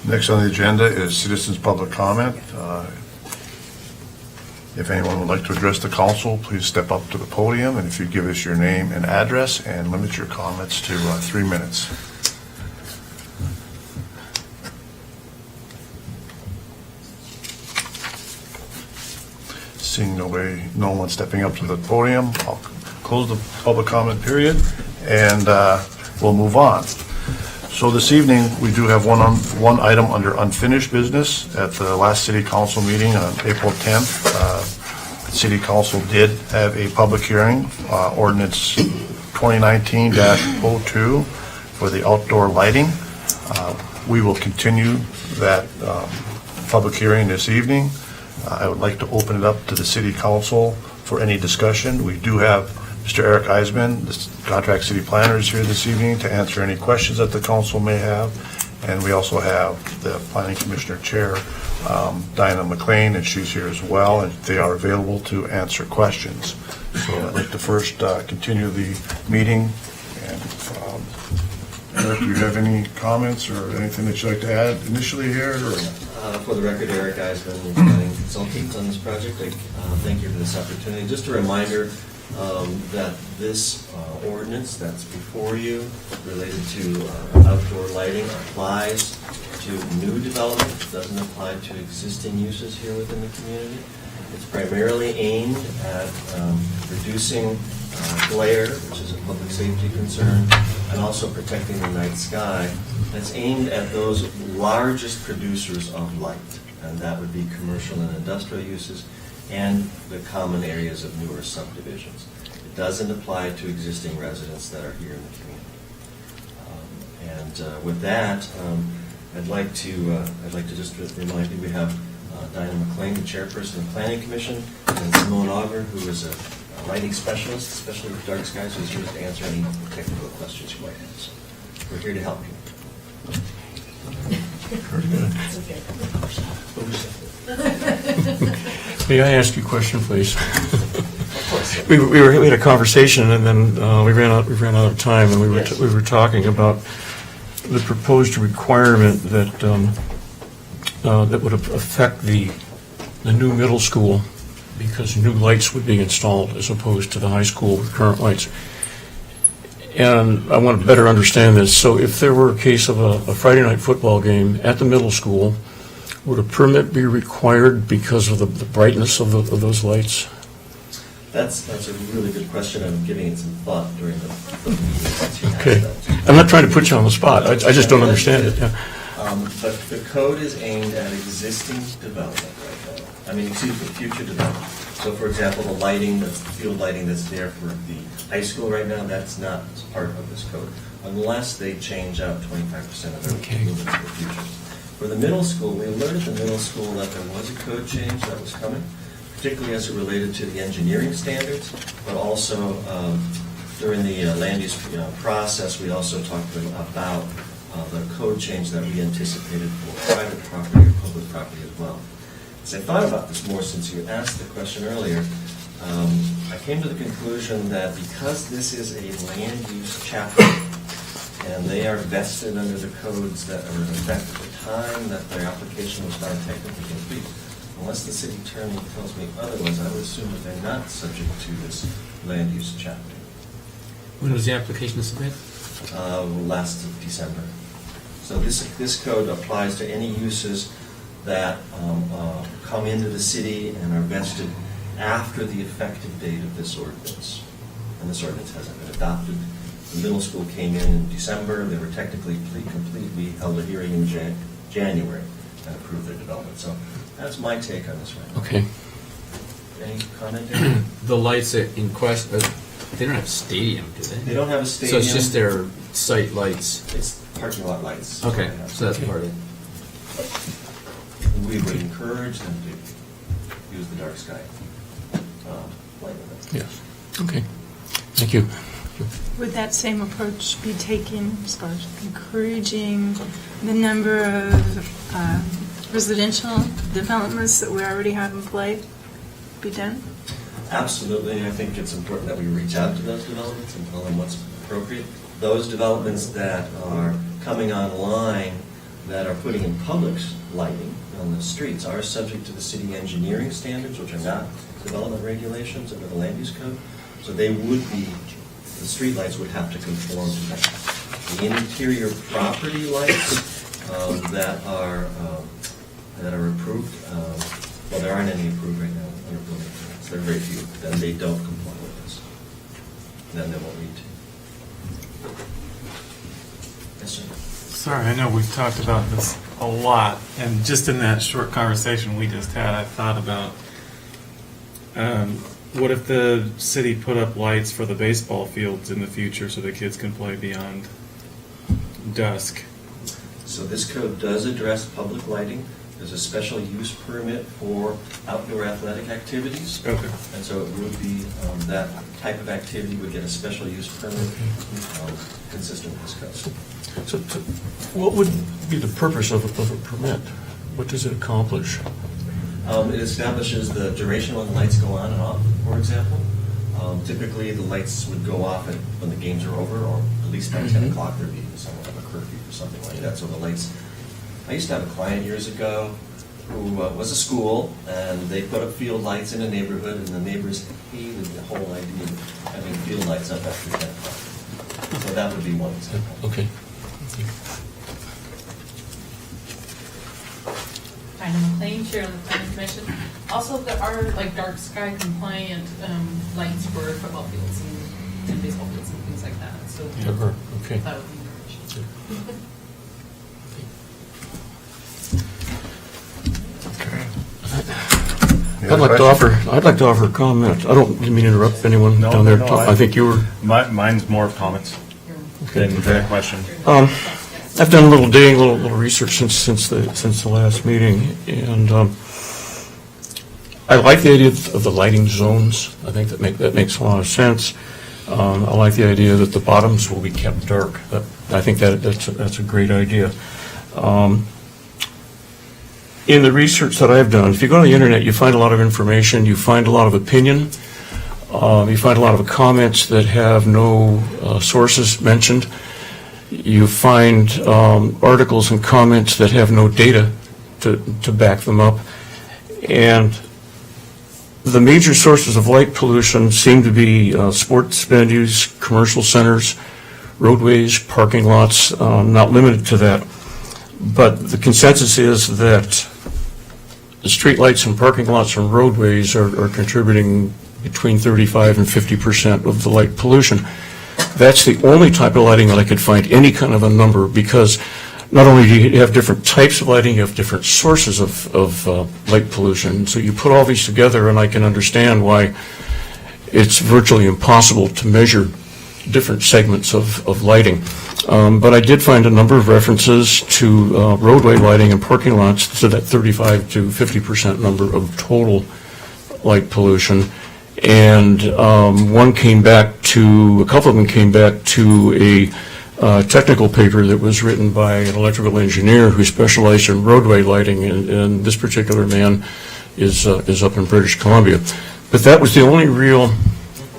Next on the agenda is citizens' public comment. If anyone would like to address the council, please step up to the podium, and if you give us your name and address, and limit your comments to 3 minutes. Seeing no one stepping up to the podium, I'll close the public comment period, and we'll move on. So this evening, we do have one item under unfinished business. At the last city council meeting on April 10th, the city council did have a public hearing, ordinance 2019-02 for the outdoor lighting. We will continue that public hearing this evening. I would like to open it up to the city council for any discussion. We do have Mr. Eric Eisman, the contract city planner, is here this evening to answer any questions that the council may have. And we also have the planning commissioner chair, Diana McLean, and she's here as well, and they are available to answer questions. So I'd like to first continue the meeting. And Eric, do you have any comments or anything that you'd like to add initially here? Or? For the record, Eric Eisman, planning consultant on this project. Thank you for this opportunity. Just a reminder that this ordinance that's before you related to outdoor lighting applies to new development. It doesn't apply to existing uses here within the community. It's primarily aimed at reducing glare, which is a public safety concern, and also protecting the night sky. It's aimed at those largest producers of light, and that would be commercial and industrial uses and the common areas of newer subdivisions. It doesn't apply to existing residents that are here in the community. With that, I'd like to just remind you we have Diana McLean, the chairperson of the Planning Commission, and Simone Auger, who is a lighting specialist, especially with dark skies, who's here to answer any technical questions you might have. So we're here to help you. May I ask you a question, please? We had a conversation, and then we ran out of time, and we were talking about the proposed requirement that that would affect the new middle school, because new lights would be installed as opposed to the high school with current lights. And I want to better understand this. So if there were a case of a Friday night football game at the middle school, would a permit be required because of the brightness of those lights? That's a really good question. I'm giving it some thought during the meeting. Okay. I'm not trying to put you on the spot. I just don't understand it. Yeah. But the code is aimed at existing development right now. I mean, excuse me, future development. So for example, the lighting, the field lighting that's there for the high school right now, that's not part of this code, unless they change out 25% of their lumens in the future. For the middle school, we alerted the middle school that there was a code change that was coming, particularly as it related to the engineering standards, but also during the land use process, we also talked about the code change that we anticipated for private property or public property as well. As I thought about this more since you asked the question earlier, I came to the conclusion that because this is a land use chapter and they are vested under the codes that are in effect at the time that their application was not technically complete, unless the city attorney tells me otherwise, I would assume that they're not subject to this land use chapter. When was the application submitted? Last of December. So this code applies to any uses that come into the city and are vested after the effective date of this ordinance. And this ordinance hasn't been adopted. The middle school came in December. They were technically complete. We held a hearing in January and approved their development. So that's my take on this right now. Okay. Any comment there? The lights in question, they don't have a stadium, do they? They don't have a stadium. So it's just their site lights? It's parking lot lights. Okay, so that's part of it. We would encourage them to use the dark sky light of it. Yes. Okay. Thank you. Would that same approach be taken as far as encouraging the number of residential developments that we already have in play be done? Absolutely. I think it's important that we reach out to those developments and tell them what's appropriate. Those developments that are coming online that are putting in public lighting on the streets are subject to the city engineering standards, which are not development regulations under the land use code. So they would be, the street lights would have to conform to that. The interior property lights that are approved, well, there aren't any approved right now under building permits. There are very few. Then they don't comply with this. Then they won't need to. Yes, sir. Sorry, I know we've talked about this a lot, and just in that short conversation we just had, I thought about what if the city put up lights for the baseball fields in the future so the kids can play beyond dusk? So this code does address public lighting. There's a special use permit for outdoor athletic activities. Okay. And so it would be, that type of activity would get a special use permit consistent with this code. So what would be the purpose of a permit? What does it accomplish? It establishes the duration when the lights go on and off, for example. Typically, the lights would go off when the games are over, or at least by 10 o'clock there'd be somewhat of a curfew or something like that. So the lights, I used to have a client years ago who was a school, and they put up field lights in a neighborhood, and the neighbors hated the whole idea of having field lights up after 10 o'clock. So that would be one example. Okay. Diana McLean, Chair of the Planning Commission. Also, there are like dark sky compliant lights for football fields and baseball fields and things like that. So Okay. that would be encouraged. I'd like to offer a comment. I don't mean to interrupt anyone down there. I think you were. Mine's more comments than a question. I've done a little digging, a little research since the last meeting, and I like the idea of the lighting zones. I think that makes a lot of sense. I like the idea that the bottoms will be kept dark. I think that's a great idea. In the research that I've done, if you go on the internet, you find a lot of information, you find a lot of opinion, you find a lot of comments that have no sources mentioned. You find articles and comments that have no data to back them up. And the major sources of light pollution seem to be sports venues, commercial centers, roadways, parking lots, not limited to that. But the consensus is that the streetlights and parking lots and roadways are contributing between 35 and 50% of the light pollution. That's the only type of lighting that I could find any kind of a number, because not only do you have different types of lighting, you have different sources of light pollution. So you put all these together, and I can understand why it's virtually impossible to measure different segments of lighting. But I did find a number of references to roadway lighting and parking lots to that 35 to 50% number of total light pollution. And a couple of them came back to a technical paper that was written by an electrical engineer who specialized in roadway lighting, and this particular man is up in British Columbia. But that was the only real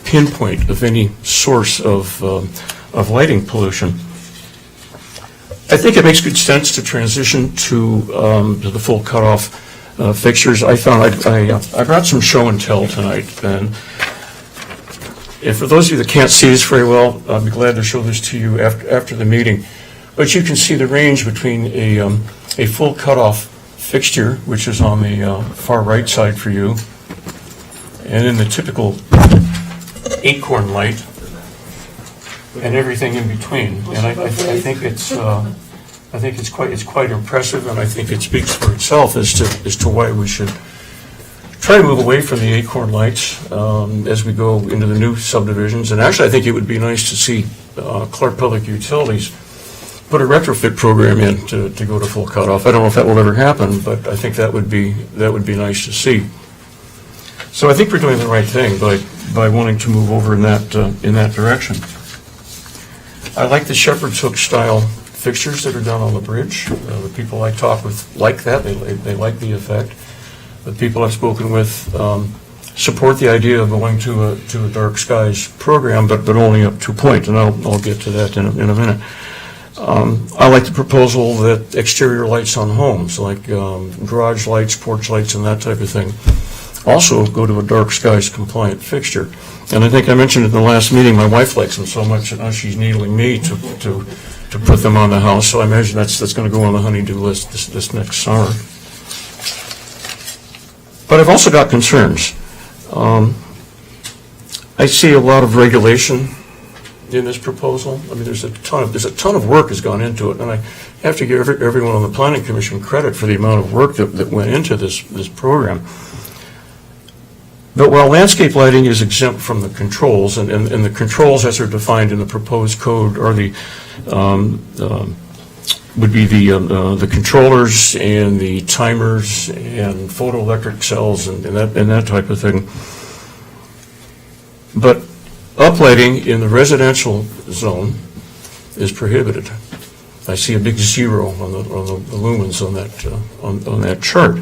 pinpoint of any source of lighting pollution. I think it makes good sense to transition to the full cutoff fixtures. I found I brought some show and tell tonight, and for those of you that can't see this very well, I'll be glad to show this to you after the meeting. But you can see the range between a full cutoff fixture, which is on the far right side for you, and then the typical acorn light, and everything in between. And I think it's quite impressive, and I think it speaks for itself as to why we should try to move away from the acorn lights as we go into the new subdivisions. And actually, I think it would be nice to see Clark Public Utilities put a retrofit program in to go to full cutoff. I don't know if that will ever happen, but I think that would be nice to see. So I think we're doing the right thing by wanting to move over in that direction. I like the shepherd's hook style fixtures that are done on the bridge. The people I talk with like that. They like the effect. The people I've spoken with support the idea of going to a dark skies program, but only up to a point, and I'll get to that in a minute. I like the proposal that exterior lights on homes, like garage lights, porch lights, and that type of thing, also go to a dark skies compliant fixture. And I think I mentioned in the last meeting, my wife likes them so much that now she's needling me to put them on the house. So I imagine that's going to go on the honey-do list this next summer. But I've also got concerns. I see a lot of regulation in this proposal. I mean, there's a ton of work has gone into it, and I have to give everyone on the Planning Commission credit for the amount of work that went into this program. But while landscape lighting is exempt from the controls, and the controls as they're defined in the proposed code are would be the controllers and the timers and photoelectric cells and that type of thing. But uplighting in the residential zone is prohibited. I see a big 0 on the lumens on that chart.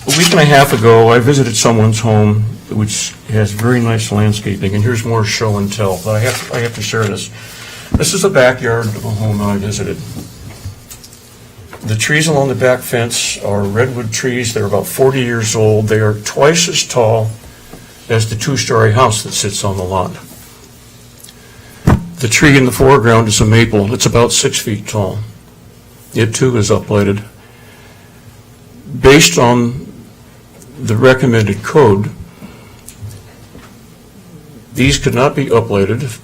A week and a half ago, I visited someone's home which has very nice landscaping, and here's more show and tell. But I have to share this. This is the backyard of a home that I visited. The trees along the back fence are redwood trees. They're about 40 years old. They are twice as tall as the 2-story house that sits on the lot. The tree in the foreground is a maple. It's about 6 feet tall. It too is uplighted. Based on the recommended code, these could not be uplighted.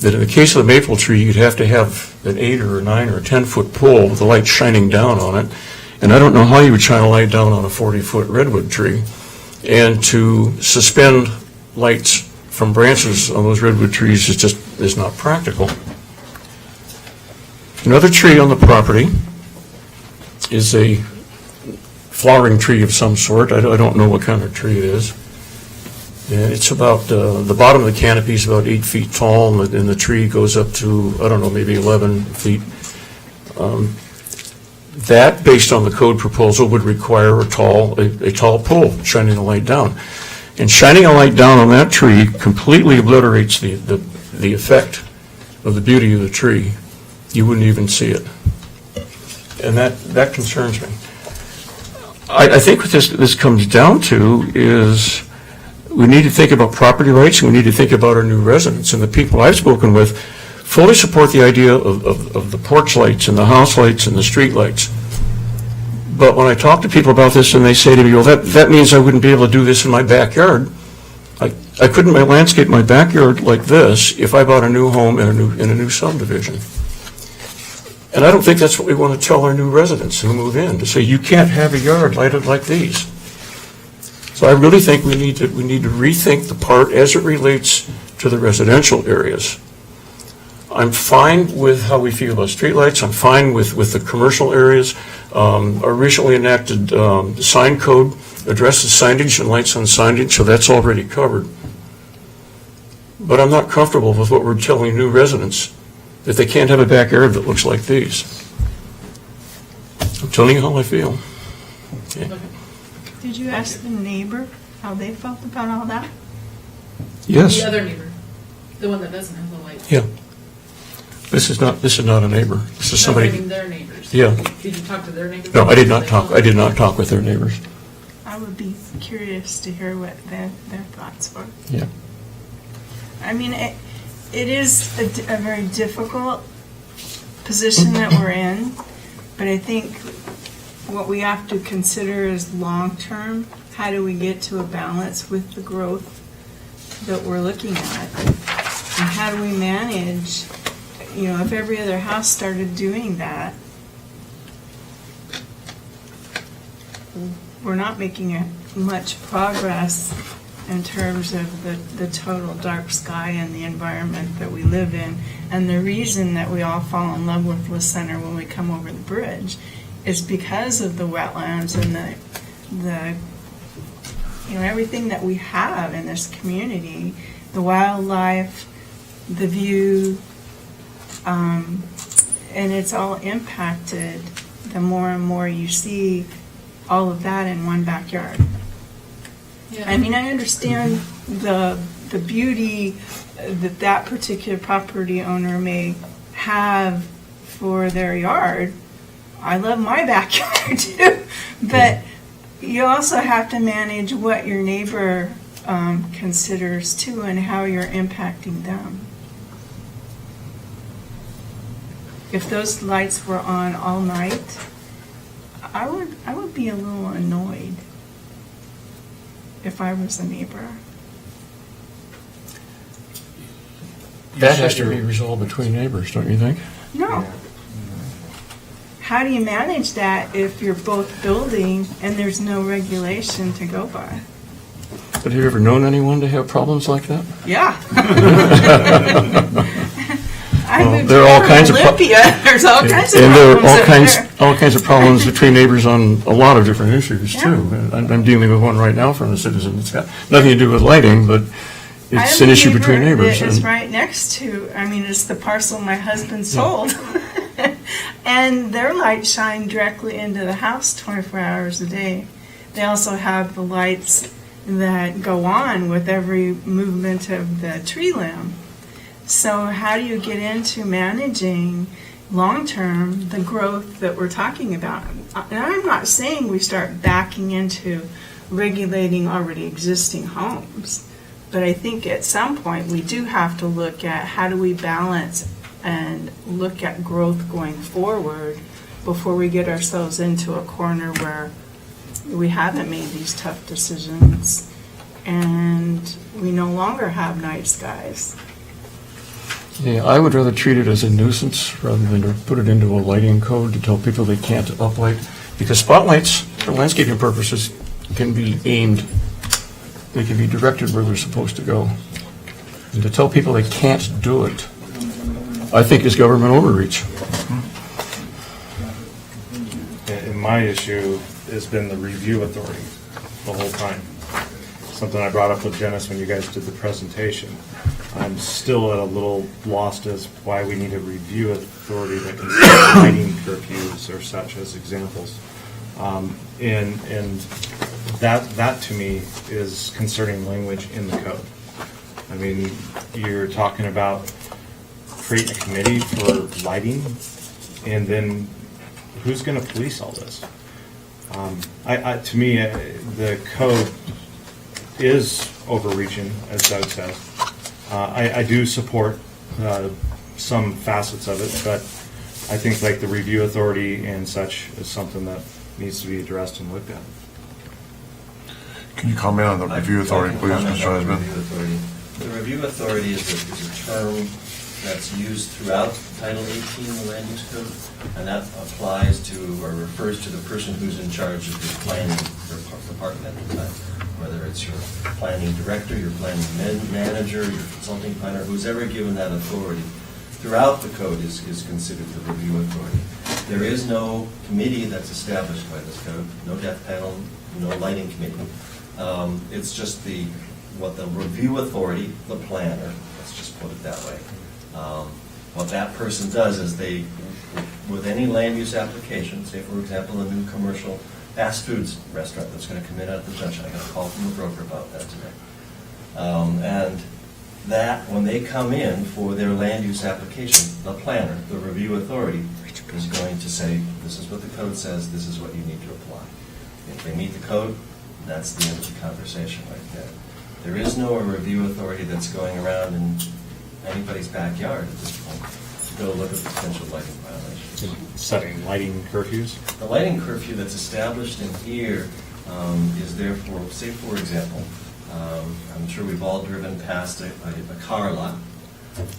That in the case of the maple tree, you'd have to have an 8 or a 9 or a 10-foot pole with the light shining down on it. And I don't know how you would shine a light down on a 40-foot redwood tree. And to suspend lights from branches on those redwood trees is not practical. Another tree on the property is a flowering tree of some sort. I don't know what kind of tree it is. And it's about, the bottom of the canopy is about 8 feet tall, and the tree goes up to, I don't know, maybe 11 feet. That, based on the code proposal, would require a tall pole shining the light down. And shining a light down on that tree completely obliterates the effect of the beauty of the tree. You wouldn't even see it. And that concerns me. I think what this comes down to is we need to think about property rights, and we need to think about our new residents. And the people I've spoken with fully support the idea of the porch lights and the house lights and the street lights. But when I talk to people about this and they say to me, well, that means I wouldn't be able to do this in my backyard. I couldn't landscape my backyard like this if I bought a new home in a new subdivision. And I don't think that's what we want to tell our new residents who move in, to say you can't have a yard lighted like these. So I really think we need to rethink the part as it relates to the residential areas. I'm fine with how we feel about streetlights. I'm fine with the commercial areas. Our recently enacted sign code addresses signage and lights on signage, so that's already covered. But I'm not comfortable with what we're telling new residents, that they can't have a backyard that looks like these. I'm telling you how I feel. Okay. Did you ask the neighbor how they felt about all that? Yes. The other neighbor, the one that doesn't have the lights. Yeah. This is not a neighbor. This is somebody. No, I mean their neighbors. Yeah. Did you talk to their neighbors? No, I did not talk with their neighbors. I would be curious to hear what their thoughts were. Yeah. I mean, it is a very difficult position that we're in, but I think what we have to consider is long-term. How do we get to a balance with the growth that we're looking at? And how do we manage, if every other house started doing that, we're not making much progress in terms of the total dark sky and the environment that we live in. And the reason that we all fall in love with La Center when we come over the bridge is because of the wetlands and the everything that we have in this community, the wildlife, the view, and it's all impacted the more and more you see all of that in one backyard. Yeah. I mean, I understand the beauty that particular property owner may have for their yard. I love my backyard too, but you also have to manage what your neighbor considers too and how you're impacting them. If those lights were on all night, I would be a little annoyed if I was a neighbor. That has to be resolved between neighbors, don't you think? No. How do you manage that if you're both building and there's no regulation to go by? But have you ever known anyone to have problems like that? Yeah. There are all kinds of There's all kinds of and there are problems all kinds of problems between neighbors on a lot of different issues too. I'm dealing with one right now from a citizen. It's got nothing to do with lighting, but it's an issue between neighbors. It's right next to. It's the parcel my husband sold, and their lights shine directly into the house 24 hours a day. They also have the lights that go on with every movement of the tree limb. So how do you get into managing long-term the growth that we're talking about? And I'm not saying we start backing into regulating already existing homes, but I think at some point we do have to look at how do we balance and look at growth going forward before we get ourselves into a corner where we haven't made these tough decisions and we no longer have night skies. Yeah, I would rather treat it as a nuisance rather than to put it into a lighting code to tell people they can't uplight. Because spotlights, for landscaping purposes, can be aimed. They can be directed where they're supposed to go. And to tell people they can't do it, I think is government overreach. And my issue has been the review authority the whole time. Something I brought up with Dennis when you guys did the presentation. I'm still at a little lost as why we need a review authority that can set lighting curfews or such as examples. And that to me is concerning language in the code. I mean, you're talking about creating a committee for lighting and then who's going to police all this? To me, the code is overreaching, as Doug says. I do support some facets of it, but I think like the review authority and such is something that needs to be addressed and looked at. Can you comment on the review authority, please, I can Mr. comment on Eisman? the review authority. The review authority is a term that's used throughout Title 18 of the Land Use Code, and that applies to, or refers to the person who's in charge of the planning department at the time, whether it's your planning director, your planning manager, your consulting planner, who's ever given that authority throughout the code is considered the review authority. There is no committee that's established by this code, no death panel, no lighting committee. It's just what the review authority, the planner, let's just put it that way. What that person does is they, with any land use application, say for example a new commercial fast foods restaurant that's going to come in at the junction. I got a call from the broker about that today. And that, when they come in for their land use application, the planner, the review authority, is going to say, this is what the code says, this is what you need to apply. If they meet the code, that's the end of the conversation right there. There is no review authority that's going around in anybody's backyard at this point to go look at potential lighting violations. Setting lighting curfews? The lighting curfew that's established in here is there for, say for example, I'm sure we've all driven past a car lot,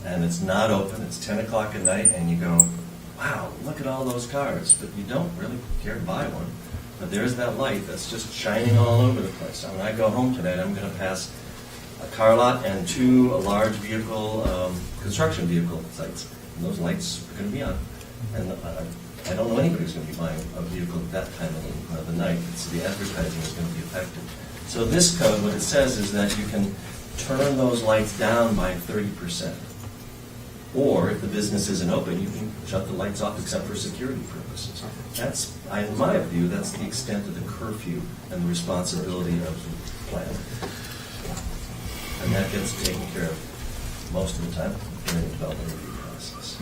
and it's not open, it's 10 o'clock at night, and you go, wow, look at all those cars, but you don't really care to buy one. But there's that light that's just shining all over the place. When I go home tonight, I'm going to pass a car lot and two large vehicle, construction vehicle sites. And those lights are going to be on. And I don't know anybody who's going to be buying a vehicle at that time of the night. So the advertising is going to be affected. So this code, what it says is that you can turn those lights down by 30%. Or if the business isn't open, you can shut the lights off except for security purposes. That's, in my view, that's the extent of the curfew and the responsibility of the planner. And that gets taken care of most of the time during the development review process.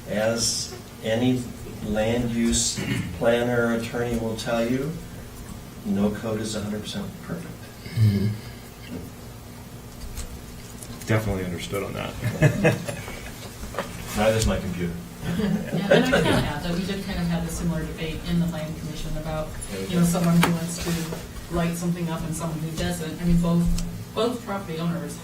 As any land use planner attorney will tell you, no code is 100% perfect. Mm-hmm. Definitely understood on that. Neither's my computer. Yeah, and I kind of had that. We did kind of have a similar debate in the planning commission about, someone who wants to light something up and someone who doesn't. I mean, both property owners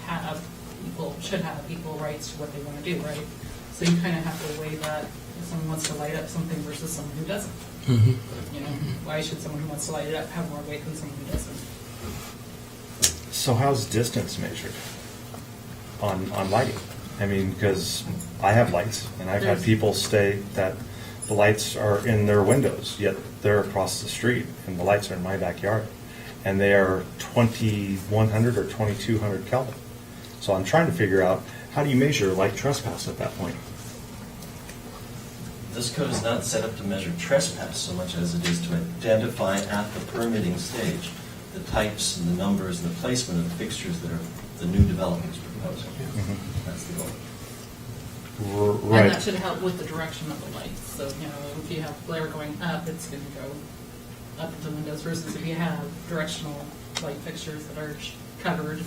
should have equal rights to what they want to do, right? So you kind of have to weigh that if someone wants to light up something versus someone who doesn't. Mm-hmm. Why should someone who wants to light it up have more weight than someone who doesn't? So how's distance measured on lighting? I mean, because I have lights, and I've had people state that the lights are in their windows, yet they're across the street, and the lights are in my backyard. And they are 2100 or 2200 Kelvin. So I'm trying to figure out, how do you measure light trespass at that point? This code is not set up to measure trespass so much as it is to identify at the permitting stage the types and the numbers and the placement of the fixtures that are the new development is proposing. Mm-hmm. That's the goal. Right. And that should help with the direction of the lights. So, if you have glare going up, it's going to go up at the windows versus if you have directional light fixtures that are covered,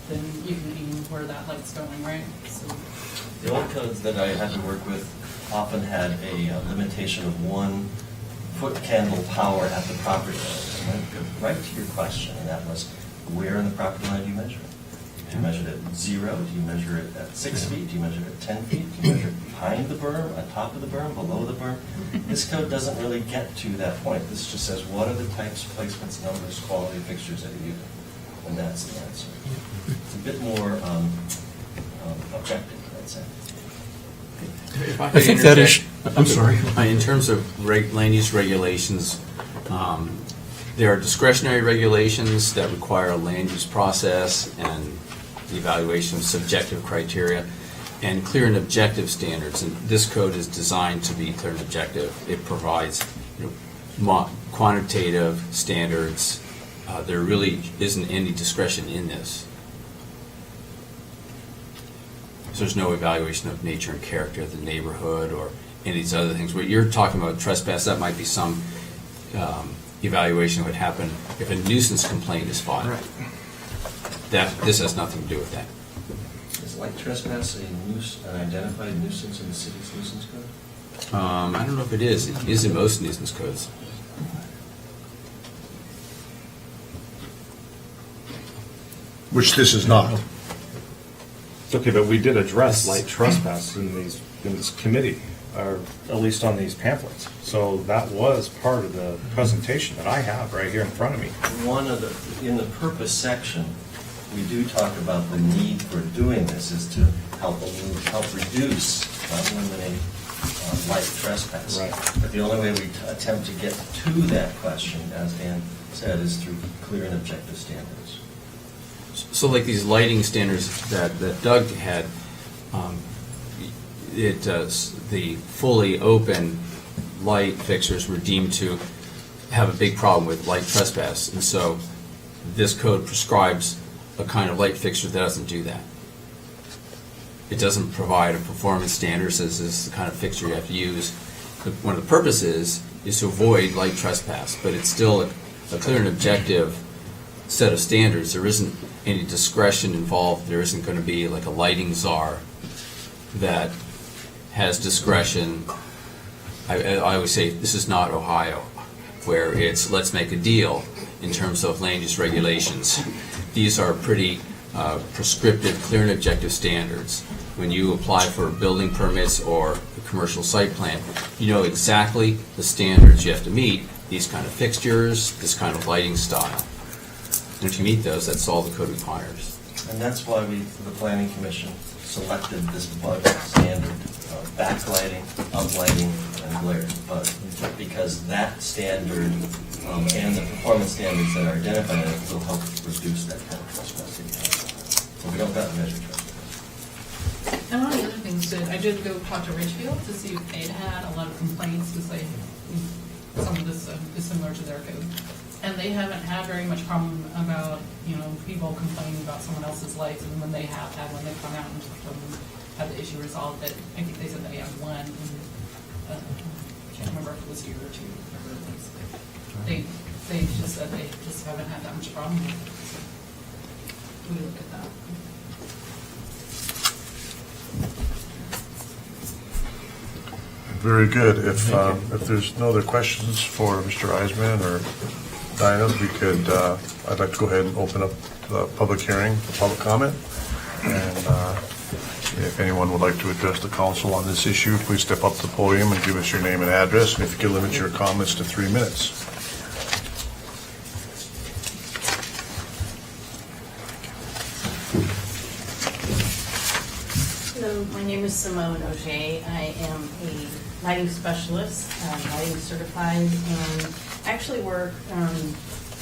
then you can aim where that light's going, right? So, The old codes that I had to work with often had a limitation of 1 foot candle power at the property line. And that goes right to your question, and that was, where in the property line do you measure it? Do you measure it at 0? Do you measure it at 6 feet? Do you measure it at 10 feet? Do you measure it behind the berm, on top of the berm, below the berm? This code doesn't really get to that point. This just says, what are the types, placements, numbers, quality of fixtures that are used? And that's the answer. It's a bit more objective, I'd say. If I think that is, I'm sorry. In terms of land use regulations, there are discretionary regulations that require a land use process and the evaluation of subjective criteria and clear and objective standards. And this code is designed to be clear and objective. It provides quantitative standards. There really isn't any discretion in this. So there's no evaluation of nature and character of the neighborhood or any of these other things. What you're talking about trespass, that might be some evaluation would happen if a nuisance complaint is filed. Right. This has nothing to do with that. Is light trespass an identified nuisance in the city's nuisance code? I don't know if it is. It is in most nuisance codes. Which this is not. Okay, but we did address light trespass in this committee, or at least on these pamphlets. So that was part of the presentation that I have right here in front of me. In the purpose section, we do talk about the need for doing this is to help reduce, not eliminate, light trespass. Right. But the only way we attempt to get to that question, as Dan said, is through clear and objective standards. So like these lighting standards that Doug had, the fully open light fixtures were deemed to have a big problem with light trespass. And so this code prescribes a kind of light fixture that doesn't do that. It doesn't provide a performance standard, says this is the kind of fixture you have to use. One of the purposes is to avoid light trespass, but it's still a clear and objective set of standards. There isn't any discretion involved. There isn't going to be like a lighting czar that has discretion. I always say this is not Ohio, where it's let's make a deal in terms of land use regulations. These are pretty prescriptive, clear and objective standards. When you apply for building permits or a commercial site plan, you know exactly the standards you have to meet, these kind of fixtures, this kind of lighting style. And if you meet those, that's all the code requires. And that's why the Planning Commission selected this bug standard of backlighting, uplighting, and glare. But because that standard and the performance standards that are identified in it will help reduce that kind of trespassing. So we don't got to measure trespass. And one of the other things that I did go talk to Ridgefield to see if they'd had a lot of complaints, because some of this is similar to their code. And they haven't had very much problem about, people complaining about someone else's lights, and when they have had, when they come out and have the issue resolved, that I think they said they had one, I can't remember if it was a year or two, whatever it was. They just said they just haven't had that much problem with it. So we look at that. Very good. If there's no other questions for Mr. Eisman or Dinah, I'd like to go ahead and open up the public hearing for public comment. And if anyone would like to address the council on this issue, please step up to the podium and give us your name and address. And if you could limit your comments to 3 minutes. Hello, my name is Simone Auger. I am a lighting specialist, lighting certified, and actually work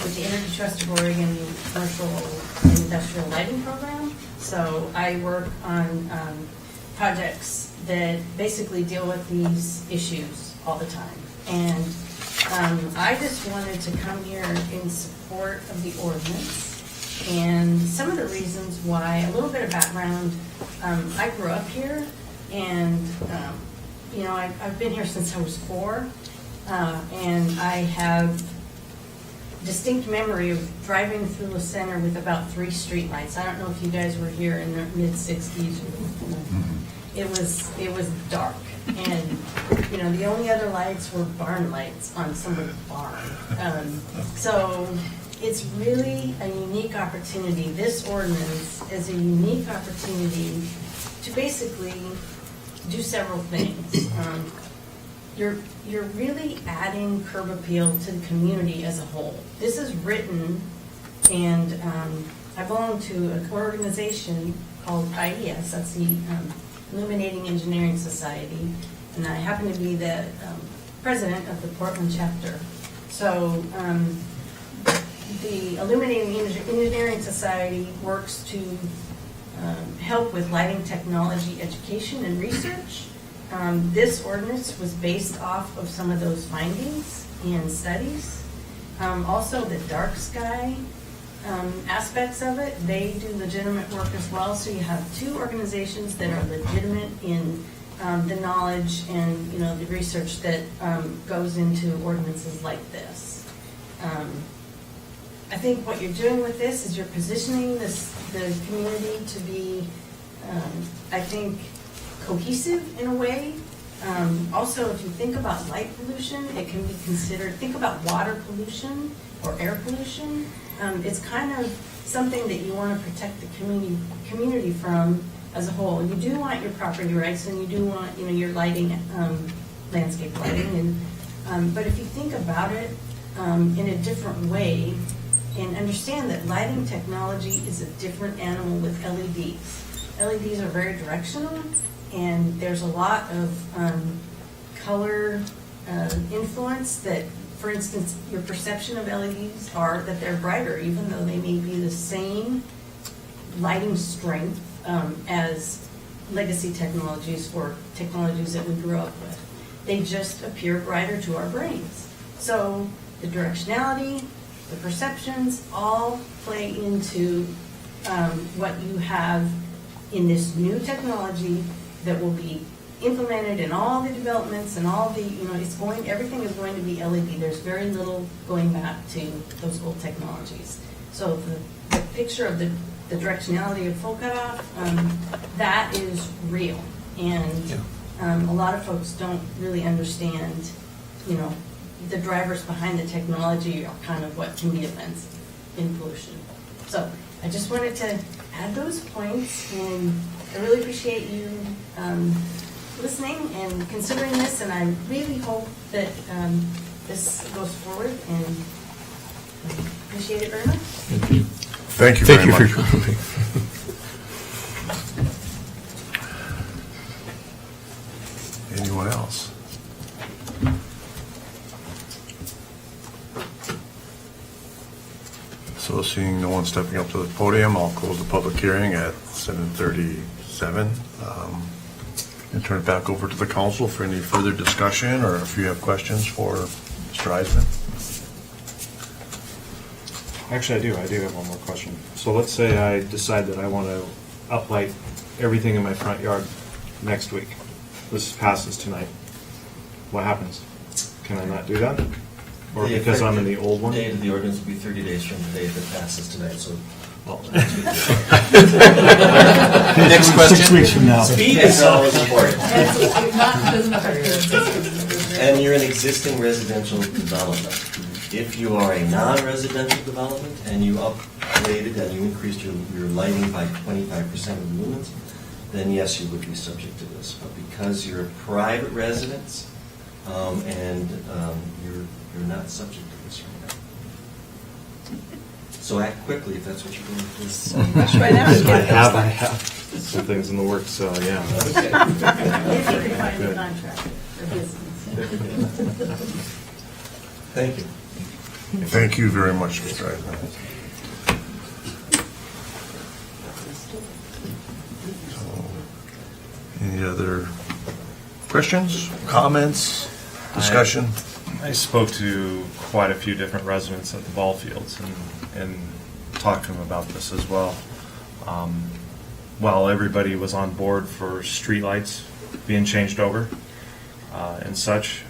with the Energy Trust of Oregon Commercial and Industrial Lighting Program. So I work on projects that basically deal with these issues all the time. And I just wanted to come here in support of the ordinance. And some of the reasons why, a little bit of background, I grew up here, and I've been here since I was 4, and I have distinct memory of driving through the center with about 3 street lights. I don't know if you guys were here in the mid-60s. It was dark, and the only other lights were barn lights on somebody's barn. So it's really a unique opportunity. This ordinance is a unique opportunity to basically do several things. You're really adding curb appeal to the community as a whole. This is written, and I belong to an organization called IES, that's the Illuminating Engineering Society, and I happen to be the president of the Portland chapter. So the Illuminating Engineering Society works to help with lighting technology education and research. This ordinance was based off of some of those findings and studies. Also, the dark sky aspects of it, they do legitimate work as well. So you have 2 organizations that are legitimate in the knowledge and, you know, the research that goes into ordinances like this. I think what you're doing with this is you're positioning the community to be, I think, cohesive in a way. Also, if you think about light pollution, it can be considered, think about water pollution or air pollution. It's kind of something that you want to protect the community from as a whole. You do want your property rights, and you do want, you know, your lighting, landscape lighting, and but if you think about it in a different way, and understand that lighting technology is a different animal with LEDs. LEDs are very directional, and there's a lot of color influence that, for instance, your perception of LEDs are that they're brighter, even though they may be the same lighting strength as legacy technologies or technologies that we grew up with. They just appear brighter to our brains. So the directionality, the perceptions all play into what you have in this new technology that will be implemented in all the developments and all the, you know, everything is going to be LED. There's very little going back to those old technologies. So the picture of the directionality of full cutoff, that is real. And a lot of folks don't really understand, you know, the drivers behind the technology are kind of what can be offensive in pollution. So I just wanted to add those points, and I really appreciate you listening and considering this, and I really hope that this goes forward, and appreciate it very much. Thank you very much. Thank you for coming. Anyone else? So seeing no one stepping up to the podium, I'll close the public hearing at 7:37. And turn it back over to the council for any further discussion, or if you have questions for Mr. Eisman. Actually, I do have one more question. So let's say I decide that I want to uplight everything in my front yard next week. This passes tonight. What happens? Can I not do that? Or The because I'm in the effective old one? date of the ordinance will be 30 days from today if it passes tonight, so. Well, Next question. 6 weeks from now. Speed is always important. Doesn't affect your existing. And you're an existing residential development. If you are a non-residential development and you upgraded and you increased your lighting by 25% of the lumens, then yes, you would be subject to this. But because you're a private residence and you're not subject to this right now. So act quickly if that's what you're going to do. Right now, it's I have some things in the works, so yeah. If you can find a contract for business. Thank you. Thank you very much, Mr. Eisman. So, any other questions, comments, discussion? I spoke to quite a few different residents at the ball fields and talked to them about this as well. While everybody was on board for streetlights being changed over and such,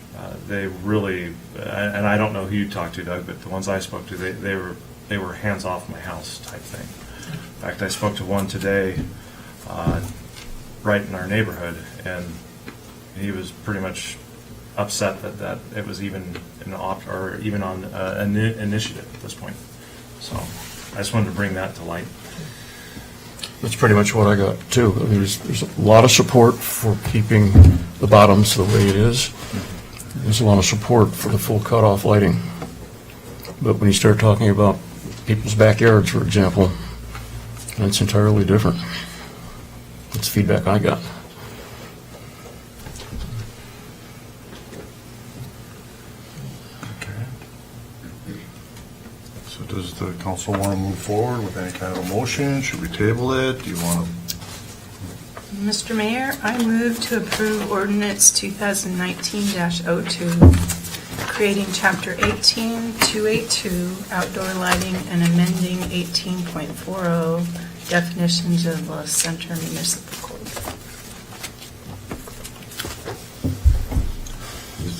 they really, and I don't know who you talked to, Doug, but the ones I spoke to, they were hands off my house type thing. In fact, I spoke to one today right in our neighborhood, and he was pretty much upset that it was even even on an initiative at this point. So I just wanted to bring that to light. That's pretty much what I got, too. I mean, there's a lot of support for keeping the bottoms the way it is. There's a lot of support for the full cutoff lighting. But when you start talking about people's backyards, for example, that's entirely different. That's feedback I got. So does the council want to move forward with any kind of a motion? Should we table it? Do you want to? Mr. Mayor, I move to approve Ordinance 2019-02, creating Chapter 18-282, outdoor lighting, and amending 18.40, definitions of the Center Municipal Code.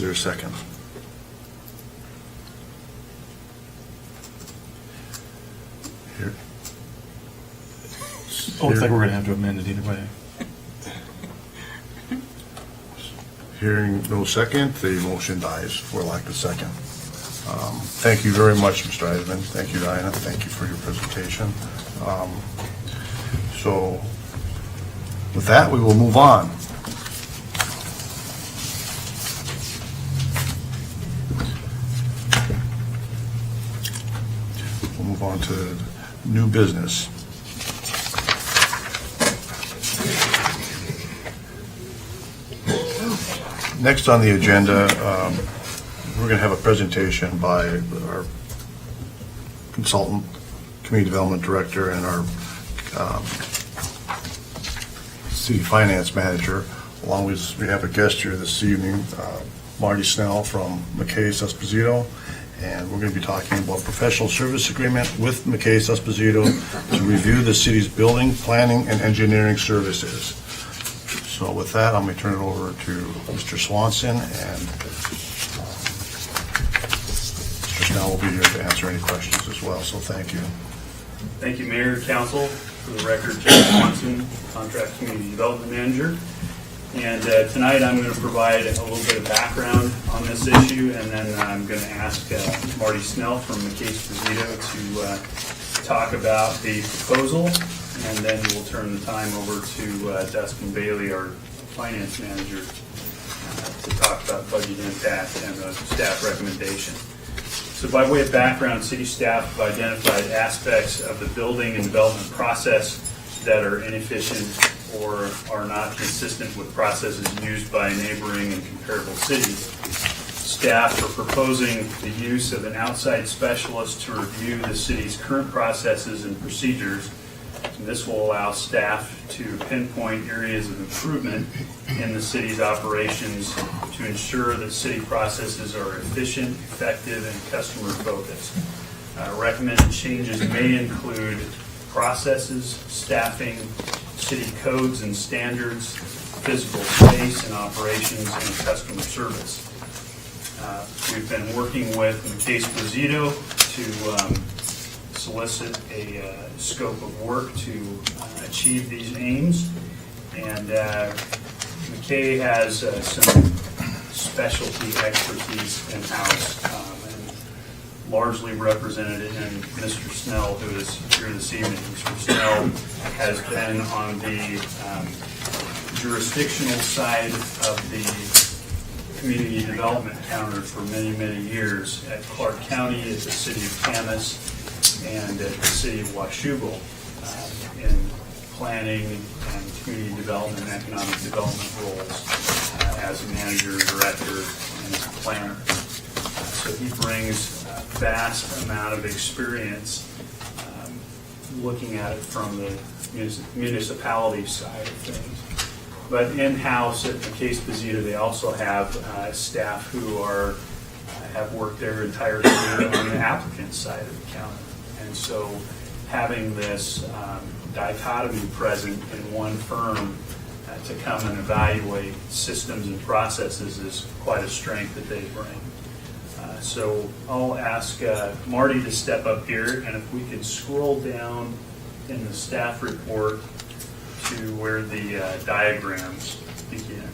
there a second? Here. Oh, it's like we're going to have to amend it either way. Hearing no second, the motion dies for lack of second. Thank you very much, Mr. Eisman. Thank you, Diana. Thank you for your presentation. So with that, we will move on. We'll move on to new business. Next on the agenda, we're going to have a presentation by our consultant, community development director, and our city finance manager. Along with, we have a guest here this evening, Marty Snell from Mackay, Sposito, and we're going to be talking about professional service agreement with Mackay, Sposito to review the city's building, planning, and engineering services. So with that, I'm going to turn it over to Mr. Swanson, and Mr. Snell will be here to answer any questions as well, so thank you. Thank you, Mayor and Council. For the record, Jeff Swanson, Contract Community Development Manager. And tonight I'm going to provide a little bit of background on this issue, and then I'm going to ask Marty Snell from Mackay Sposito to talk about the proposal, and then we'll turn the time over to Dustin Bailey, our Finance Manager, to talk about budget impact and the staff recommendation. So by way of background, city staff have identified aspects of the building and development process that are inefficient or are not consistent with processes used by neighboring and comparable cities. Staff are proposing the use of an outside specialist to review the city's current processes and procedures. And this will allow staff to pinpoint areas of improvement in the city's operations to ensure that city processes are efficient, effective, and customer-focused. Recommended changes may include processes, staffing, city codes and standards, physical space and operations, and customer service. We've been working with Mackay Sposito to solicit a scope of work to achieve these aims, and Mackay has some specialty expertise in-house, and largely represented in Mr. Snell, who is here this evening. Mr. Snell has been on the jurisdictional side of the community development counter for many, many years at Clark County, at the city of Camas, and at the city of Washougal in planning and community development and economic development roles as a manager, director, and as a planner. So he brings a vast amount of experience looking at it from the municipality side of things. But in-house at Mackay Sposito, they also have staff who have worked their entire career on the applicant side of the counter. And so having this dichotomy present in one firm to come and evaluate systems and processes is quite a strength that they bring. So I'll ask Marty to step up here, and if we could scroll down in the staff report to where the diagrams begin.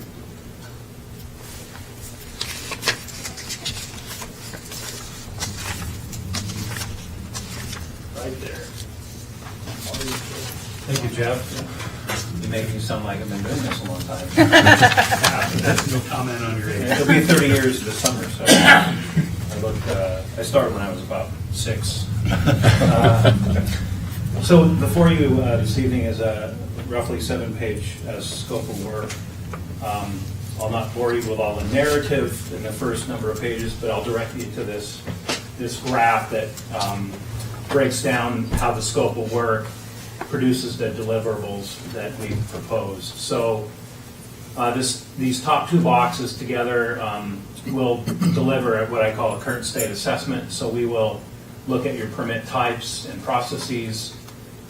Right there. Thank you, Jeff. You make me sound like I've been doing this a long time. No comment on your age. It'll be 30 years this summer, so I started when I was about 6. So before you this evening is a roughly 7-page scope of work. I'll not bore you with all the narrative in the first number of pages, but I'll direct you to this graph that breaks down how the scope of work produces the deliverables that we propose. So these top 2 boxes together will deliver what I call a current state assessment. So we will look at your permit types and processes,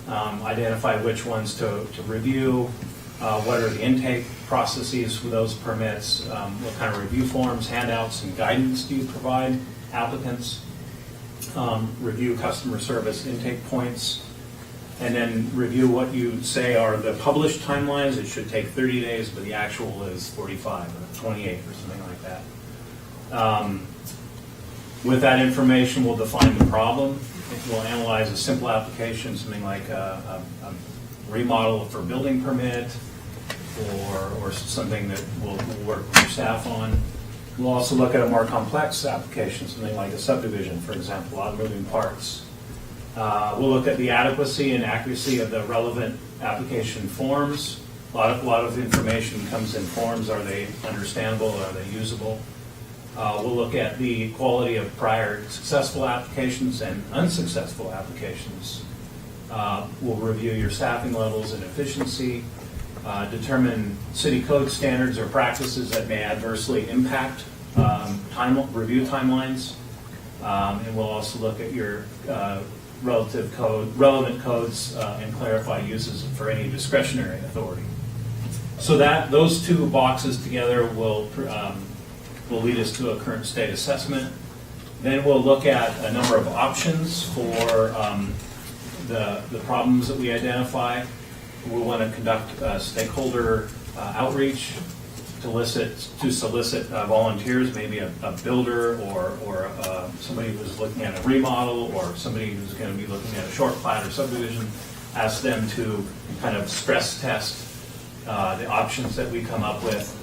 identify which ones to review, What are the intake processes for those permits? What kind of review forms, handouts, and guidance do you provide applicants? Review customer service intake points, and then review what you say are the published timelines. It should take 30 days, but the actual is 45 or 28 or something like that. With that information, we'll define the problem. We'll analyze a simple application, something like a remodel for building permit, or something that we'll work with your staff on. We'll also look at a more complex application, something like a subdivision, for example, a lot of moving parts. We'll look at the adequacy and accuracy of the relevant application forms. A lot of information comes in forms. Are they understandable? Are they usable? We'll look at the quality of prior successful applications and unsuccessful applications. We'll review your staffing levels and efficiency, determine city code standards or practices that may adversely impact review timelines, and we'll also look at your relevant codes and clarify uses for any discretionary authority. So that those two boxes together will lead us to a current state assessment. Then we'll look at a number of options for the problems that we identify. We'll want to conduct stakeholder outreach to solicit volunteers, maybe a builder or somebody who's looking at a remodel, or somebody who's going to be looking at a short plat or subdivision. Ask them to kind of stress test the options that we come up with.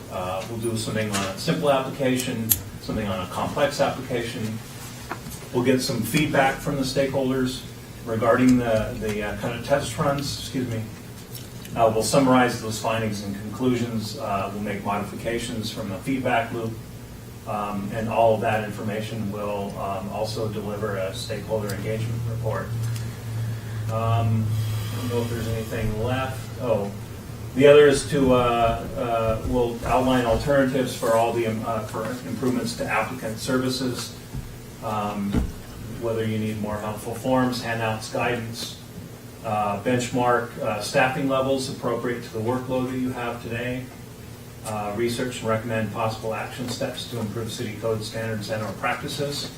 We'll do something on a simple application, something on a complex application. We'll get some feedback from the stakeholders regarding the kind of test runs, We'll summarize those findings and conclusions. We'll make modifications from the feedback loop, and all of that information will also deliver a stakeholder engagement report. I don't know if there's anything left. The other is to we'll outline alternatives for all the for improvements to applicant services. Whether you need more helpful forms, handouts, guidance. Benchmark staffing levels appropriate to the workload that you have today. Research and recommend possible action steps to improve city code standards and/or practices.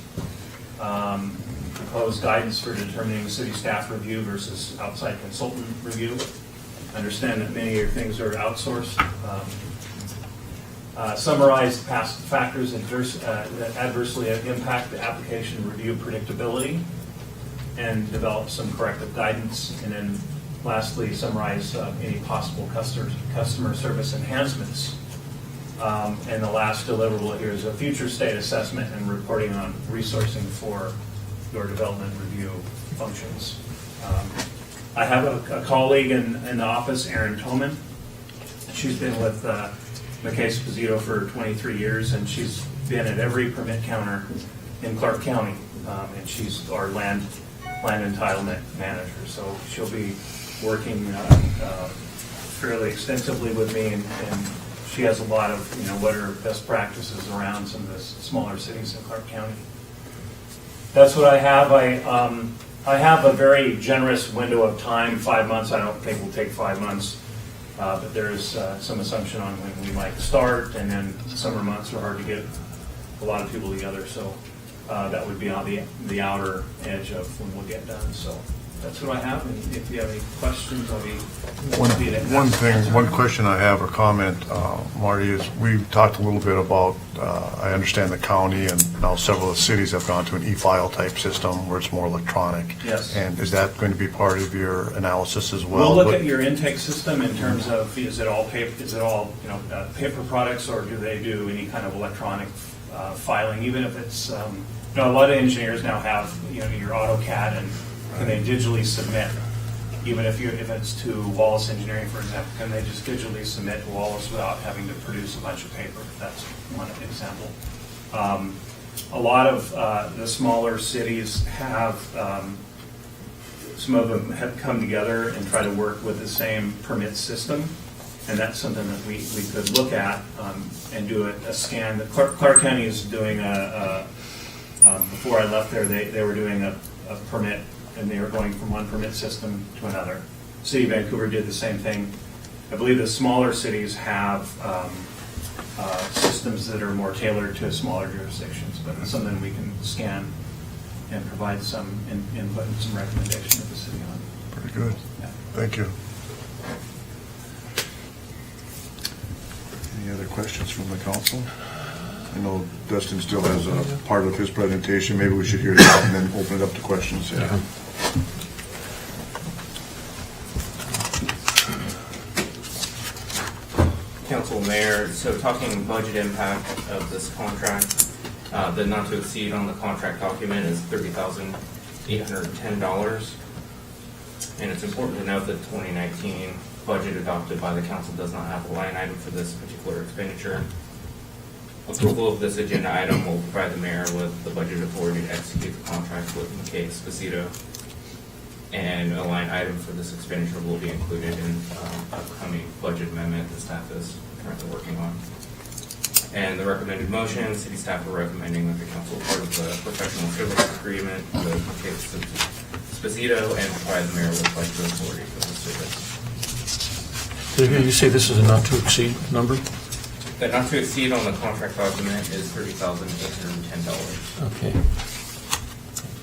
Propose guidance for determining city staff review versus outside consultant review. Understand that many of your things are outsourced. Summarize past factors that adversely impact the application review predictability, and develop some corrective guidance. And then lastly, summarize any possible customer service enhancements. And the last deliverable here is a future state assessment and reporting on resourcing for your development review functions. I have a colleague in the office, Erin Toman. She's been with Mackay Sposito for 23 years, and she's been at every permit counter in Clark County, and she's our land entitlement manager. So she'll be working fairly extensively with me, and she has a lot of what are best practices around some of the smaller cities in Clark County. That's what I have. I have a very generous window of time, 5 months. I don't think we'll take 5 months, but there's some assumption on when we might start, and then summer months are hard to get a lot of people together, so that would be on the outer edge of when we'll get done. So that's what I have, and if you have any questions, I'll be happy to answer. One question I have, or comment, Marty, is we've talked a little bit about, I understand the county and now several of the cities have gone to an e-file type system where it's more electronic. Yes. And is that going to be part of your analysis as well? We'll look at your intake system in terms of, is it all paper paper products, or do they do any kind of electronic filing, even if it's, a lot of engineers now have, your AutoCAD, and can they digitally submit, even if it's to Wallace Engineering, for example, can they just digitally submit to Wallace without having to produce a bunch of paper? That's one example. A lot of the smaller cities have, some of them have come together and try to work with the same permit system, and that's something that we could look at and do a scan. Clark County is doing before I left there, they were doing a permit, and they were going from one permit system to another. City of Vancouver did the same thing. I believe the smaller cities have systems that are more tailored to smaller jurisdictions, but it's something we can scan and provide some input and some recommendation to the city on. Pretty good. Thank you. Any other questions from the council? I know Dustin still has a part of his presentation. Maybe we should hear that and then open it up to questions. Yeah. Council, Mayor, so talking budget impact of this contract, the not to exceed on the contract document is $30,810. And it's important to note that the 2019 budget adopted by the council does not have a line item for this particular expenditure. Approval of this agenda item will provide the mayor with the budget authority to execute the contract with Mackay, Sposito. And a line item for this expenditure will be included in upcoming budget amendment the staff is currently working on. And the recommended motion, city staff are recommending that the council part of the professional service agreement with Mackay Sposito and provide the mayor with budget authority for this service. Did I hear you say this is a not to exceed number? The not to exceed on the contract document is $30,810. Okay.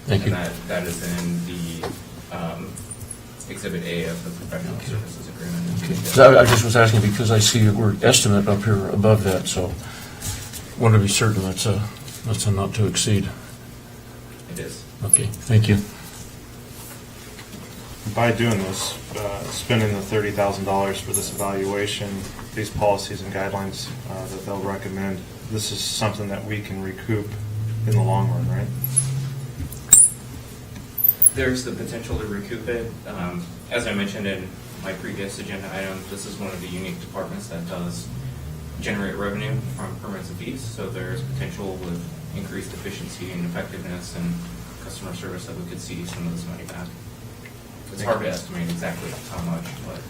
Thank you. And that is in the Exhibit A of the professional services agreement. Okay. So I just was asking because I see the word estimate up here above that, so want to be certain that's a not to exceed. It is. Okay, thank you. By doing this, spending the $30,000 for this evaluation, these policies and guidelines that they'll recommend, this is something that we can recoup in the long run, right? There's the potential to recoup it. As I mentioned in my previous agenda item, this is one of the unique departments that does generate revenue from permits and fees, so there's potential with increased efficiency and effectiveness and customer service that we could see some of this money back. It's hard to estimate exactly how much, but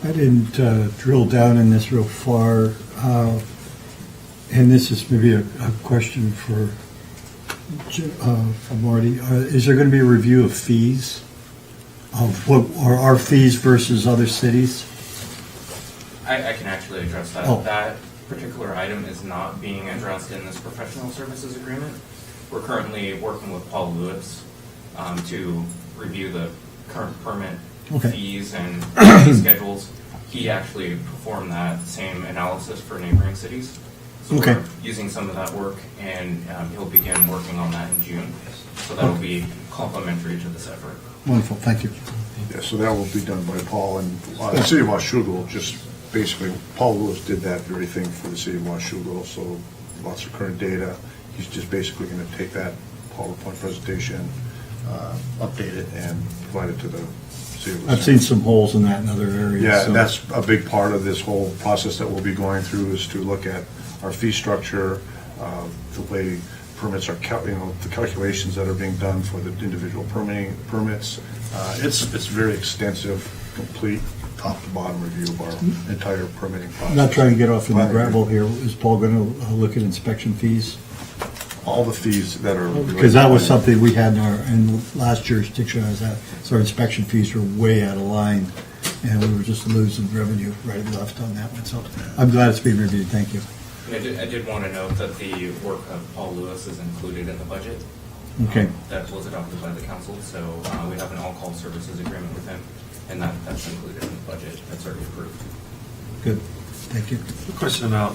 I didn't drill down in this real far, and this is maybe a question for Marty. Is there going to be a review of fees, of what are our fees versus other cities? I can actually address that. Oh. That particular item is not being addressed in this professional services agreement. We're currently working with Paul Lewis to review the current permit fees and fee schedules. He actually performed that same analysis for neighboring cities. So we're using some of that work, and he'll begin working on that in June. So that will be complementary to this effort. Wonderful, thank you. Yeah, so that will be done by Paul, and the city of Washougal, just basically, Paul Lewis did that very thing for the city of Washougal, so lots of current data. He's just basically going to take that PowerPoint presentation, update it, and provide it to the city of I've seen some holes in that in other areas. Yeah, so- that's a big part of this whole process that we'll be going through, is to look at our fee structure, the way permits are, the calculations that are being done for the individual permits. It's very extensive, complete, top to bottom review of our entire permitting process. I'm not trying to get off in the gravel here. Is Paul going to look at inspection fees? All the fees that are. Because that was something we had in last jurisdiction I was at. So our inspection fees were way out of line, and we were just losing revenue right and left on that one. So I'm glad it's being reviewed. Thank you. And I did want to note that the work of Paul Lewis is included in the budget. Okay. That was adopted by the council, so we have an all-call services agreement with him, and that's included in the budget. That's already approved. Good. Thank you. A question about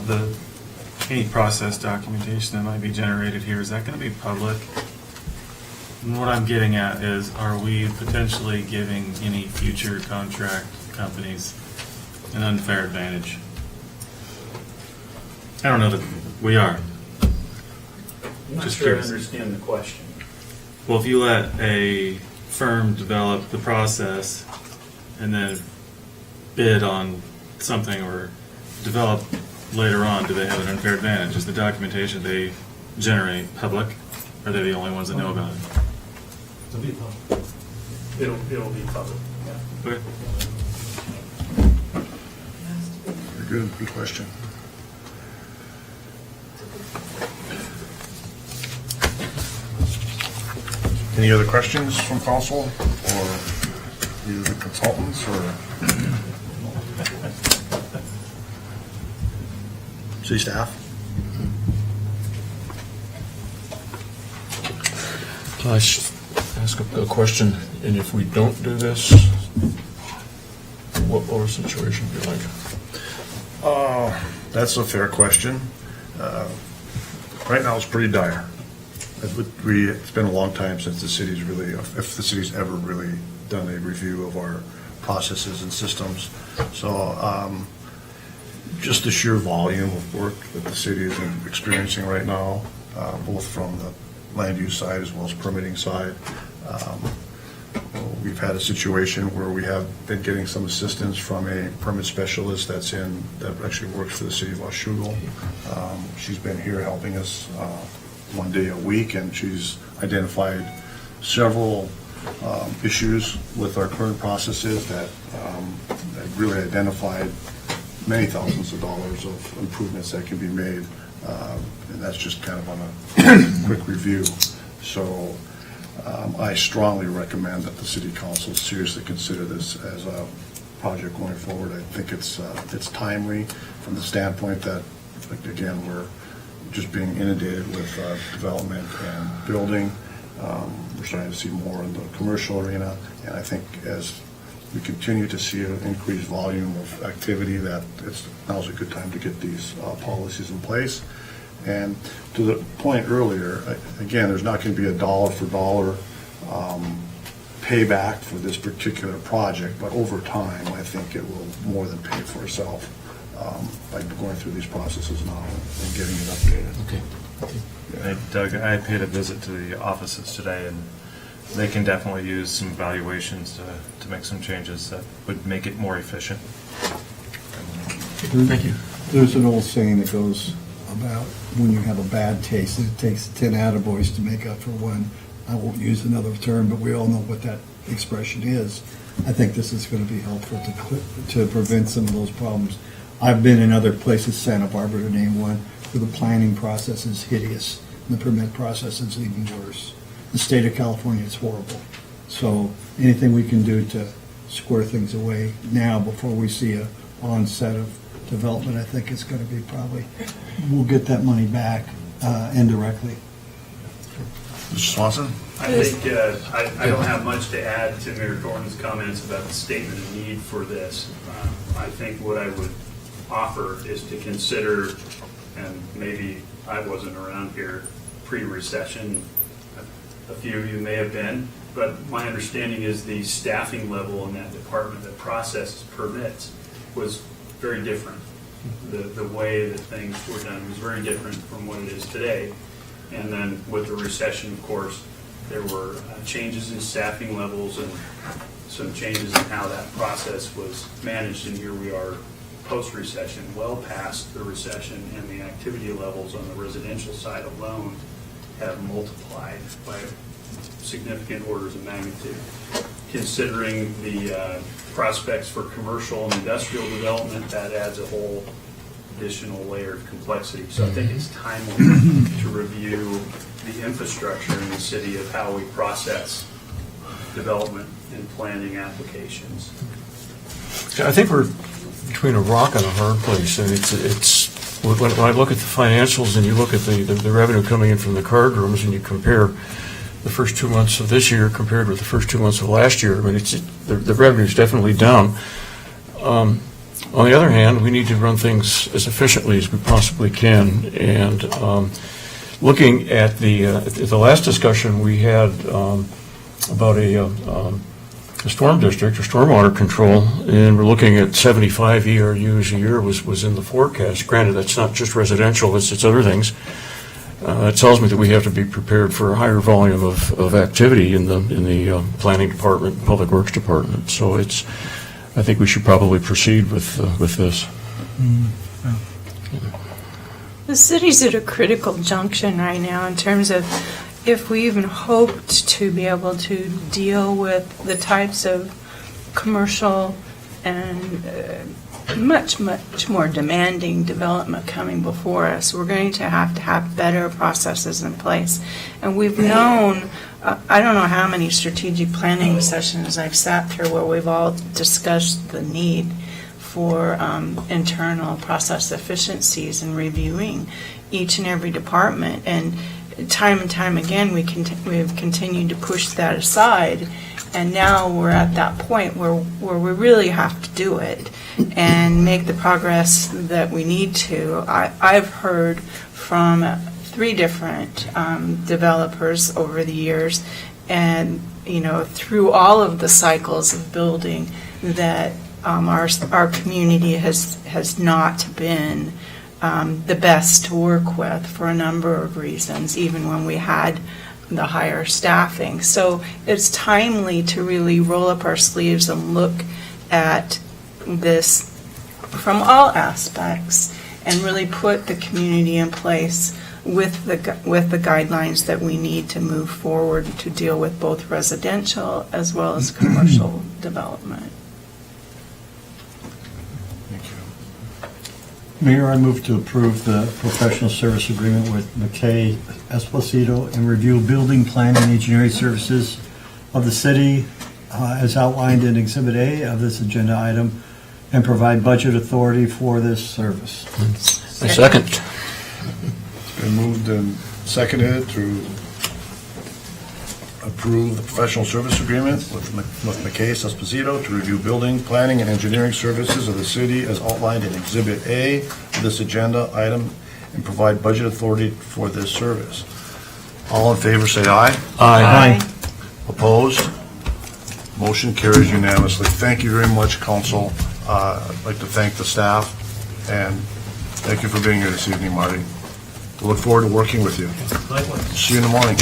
any process documentation that might be generated here. Is that going to be public? And what I'm getting at is, are we potentially giving any future contract companies an unfair advantage? I don't know that we are. I'm not Just sure I curious. understand the question. Well, if you let a firm develop the process and then bid on something or develop later on, do they have an unfair advantage? Is the documentation they generate public? Or are they the only ones that know about it? It'll be public. It'll be public, yeah. Okay. Very good question. Any other questions from council or either the consultants or City staff? Can I ask a question? And if we don't do this, what will our situation be like? That's a fair question. Right now, it's pretty dire. It's been a long time since the city's really, if the city's ever really done a review of our processes and systems. So just the sheer volume of work that the city is experiencing right now, both from the land use side as well as permitting side. We've had a situation where we have been getting some assistance from a permit specialist that actually works for the city of Washougal. She's been here helping us one day a week, and she's identified several issues with our current processes that really identified many thousands of dollars of improvements that can be made, and that's just kind of on a quick review. So I strongly recommend that the City Council seriously consider this as a project going forward. I think it's timely from the standpoint that, again, we're just being inundated with development and building. We're starting to see more in the commercial arena, and I think as we continue to see an increased volume of activity, that now's a good time to get these policies in place. And to the point earlier, again, there's not going to be a dollar for dollar payback for this particular project, but over time, I think it will more than pay for itself by going through these processes now and getting it updated. Okay. Hey, Doug, I paid a visit to the offices today, and they can definitely use some evaluations to make some changes that would make it more efficient. Thank you. There's an old saying that goes about when you have a bad taste, it takes 10 attaboys to make up for one. I won't use another term, but we all know what that expression is. I think this is going to be helpful to prevent some of those problems. I've been in other places, Santa Barbara to name one, where the planning process is hideous and the permit process is even worse. The state of California is horrible. So anything we can do to square things away now before we see a onset of development, I think is going to be probably, we'll get that money back indirectly. Mr. Swanson? I think I don't have much to add to Mayor Thornton's comments about the statement of need for this. I think what I would offer is to consider, and maybe I wasn't around here pre-recession, a few of you may have been, but my understanding is the staffing level in that department that processes permits was very different. The way that things were done was very different from what it is today. And then with the recession, of course, there were changes in staffing levels and some changes in how that process was managed. And here we are post-recession, well past the recession, and the activity levels on the residential side alone have multiplied by significant orders of magnitude. Considering the prospects for commercial and industrial development, that adds a whole additional layer of complexity. So I think it's timely to review the infrastructure in the city of how we process development and planning applications. I think we're between a rock and a hard place, and it's when I look at the financials and you look at the revenue coming in from the card rooms and you compare the first 2 months of this year compared with the first 2 months of last year, I mean, the revenue is definitely down. On the other hand, we need to run things as efficiently as we possibly can. And looking at the last discussion we had about a storm district or stormwater control, and we're looking at 75 ERUs a year was in the forecast. Granted, that's not just residential; it's other things. It tells me that we have to be prepared for a higher volume of activity in the planning department, public works department. So I think we should probably proceed with this. The city's at a critical junction right now in terms of if we even hoped to be able to deal with the types of commercial and much, much more demanding development coming before us, we're going to have better processes in place. And we've known, I don't know how many strategic planning sessions I've sat through where we've all discussed the need for internal process efficiencies and reviewing each and every department. And time again, we have continued to push that aside. And now we're at that point where we really have to do it and make the progress that we need to. I've heard from 3 different developers over the years, and through all of the cycles of building, that our community has not been the best to work with for a number of reasons, even when we had the higher staffing. So it's timely to really roll up our sleeves and look at this from all aspects and really put the community in place with the guidelines that we need to move forward to deal with both residential as well as commercial development. Mayor, I move to approve the professional service agreement with Mackay, Sposito, and review building plan and engineering services of the city as outlined in Exhibit A of this agenda item, and provide budget authority for this service. I second. It's been moved and seconded to approve the professional service agreement with Mackay Sposito to review building, planning, and engineering services of the city as outlined in Exhibit A of this agenda item, and provide budget authority for this service. All in favor, say aye. Aye. Opposed? Motion carries unanimously. Thank you very much, council. I'd like to thank the staff, and thank you for being here this evening, Marty. We look forward to working with you. See you in the morning.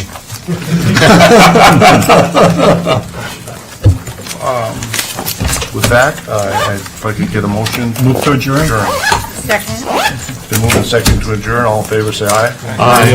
With that, if I could get a motion. Move to adjourn. Second. It's been moved and seconded to adjourn. All in favor, say aye. Aye.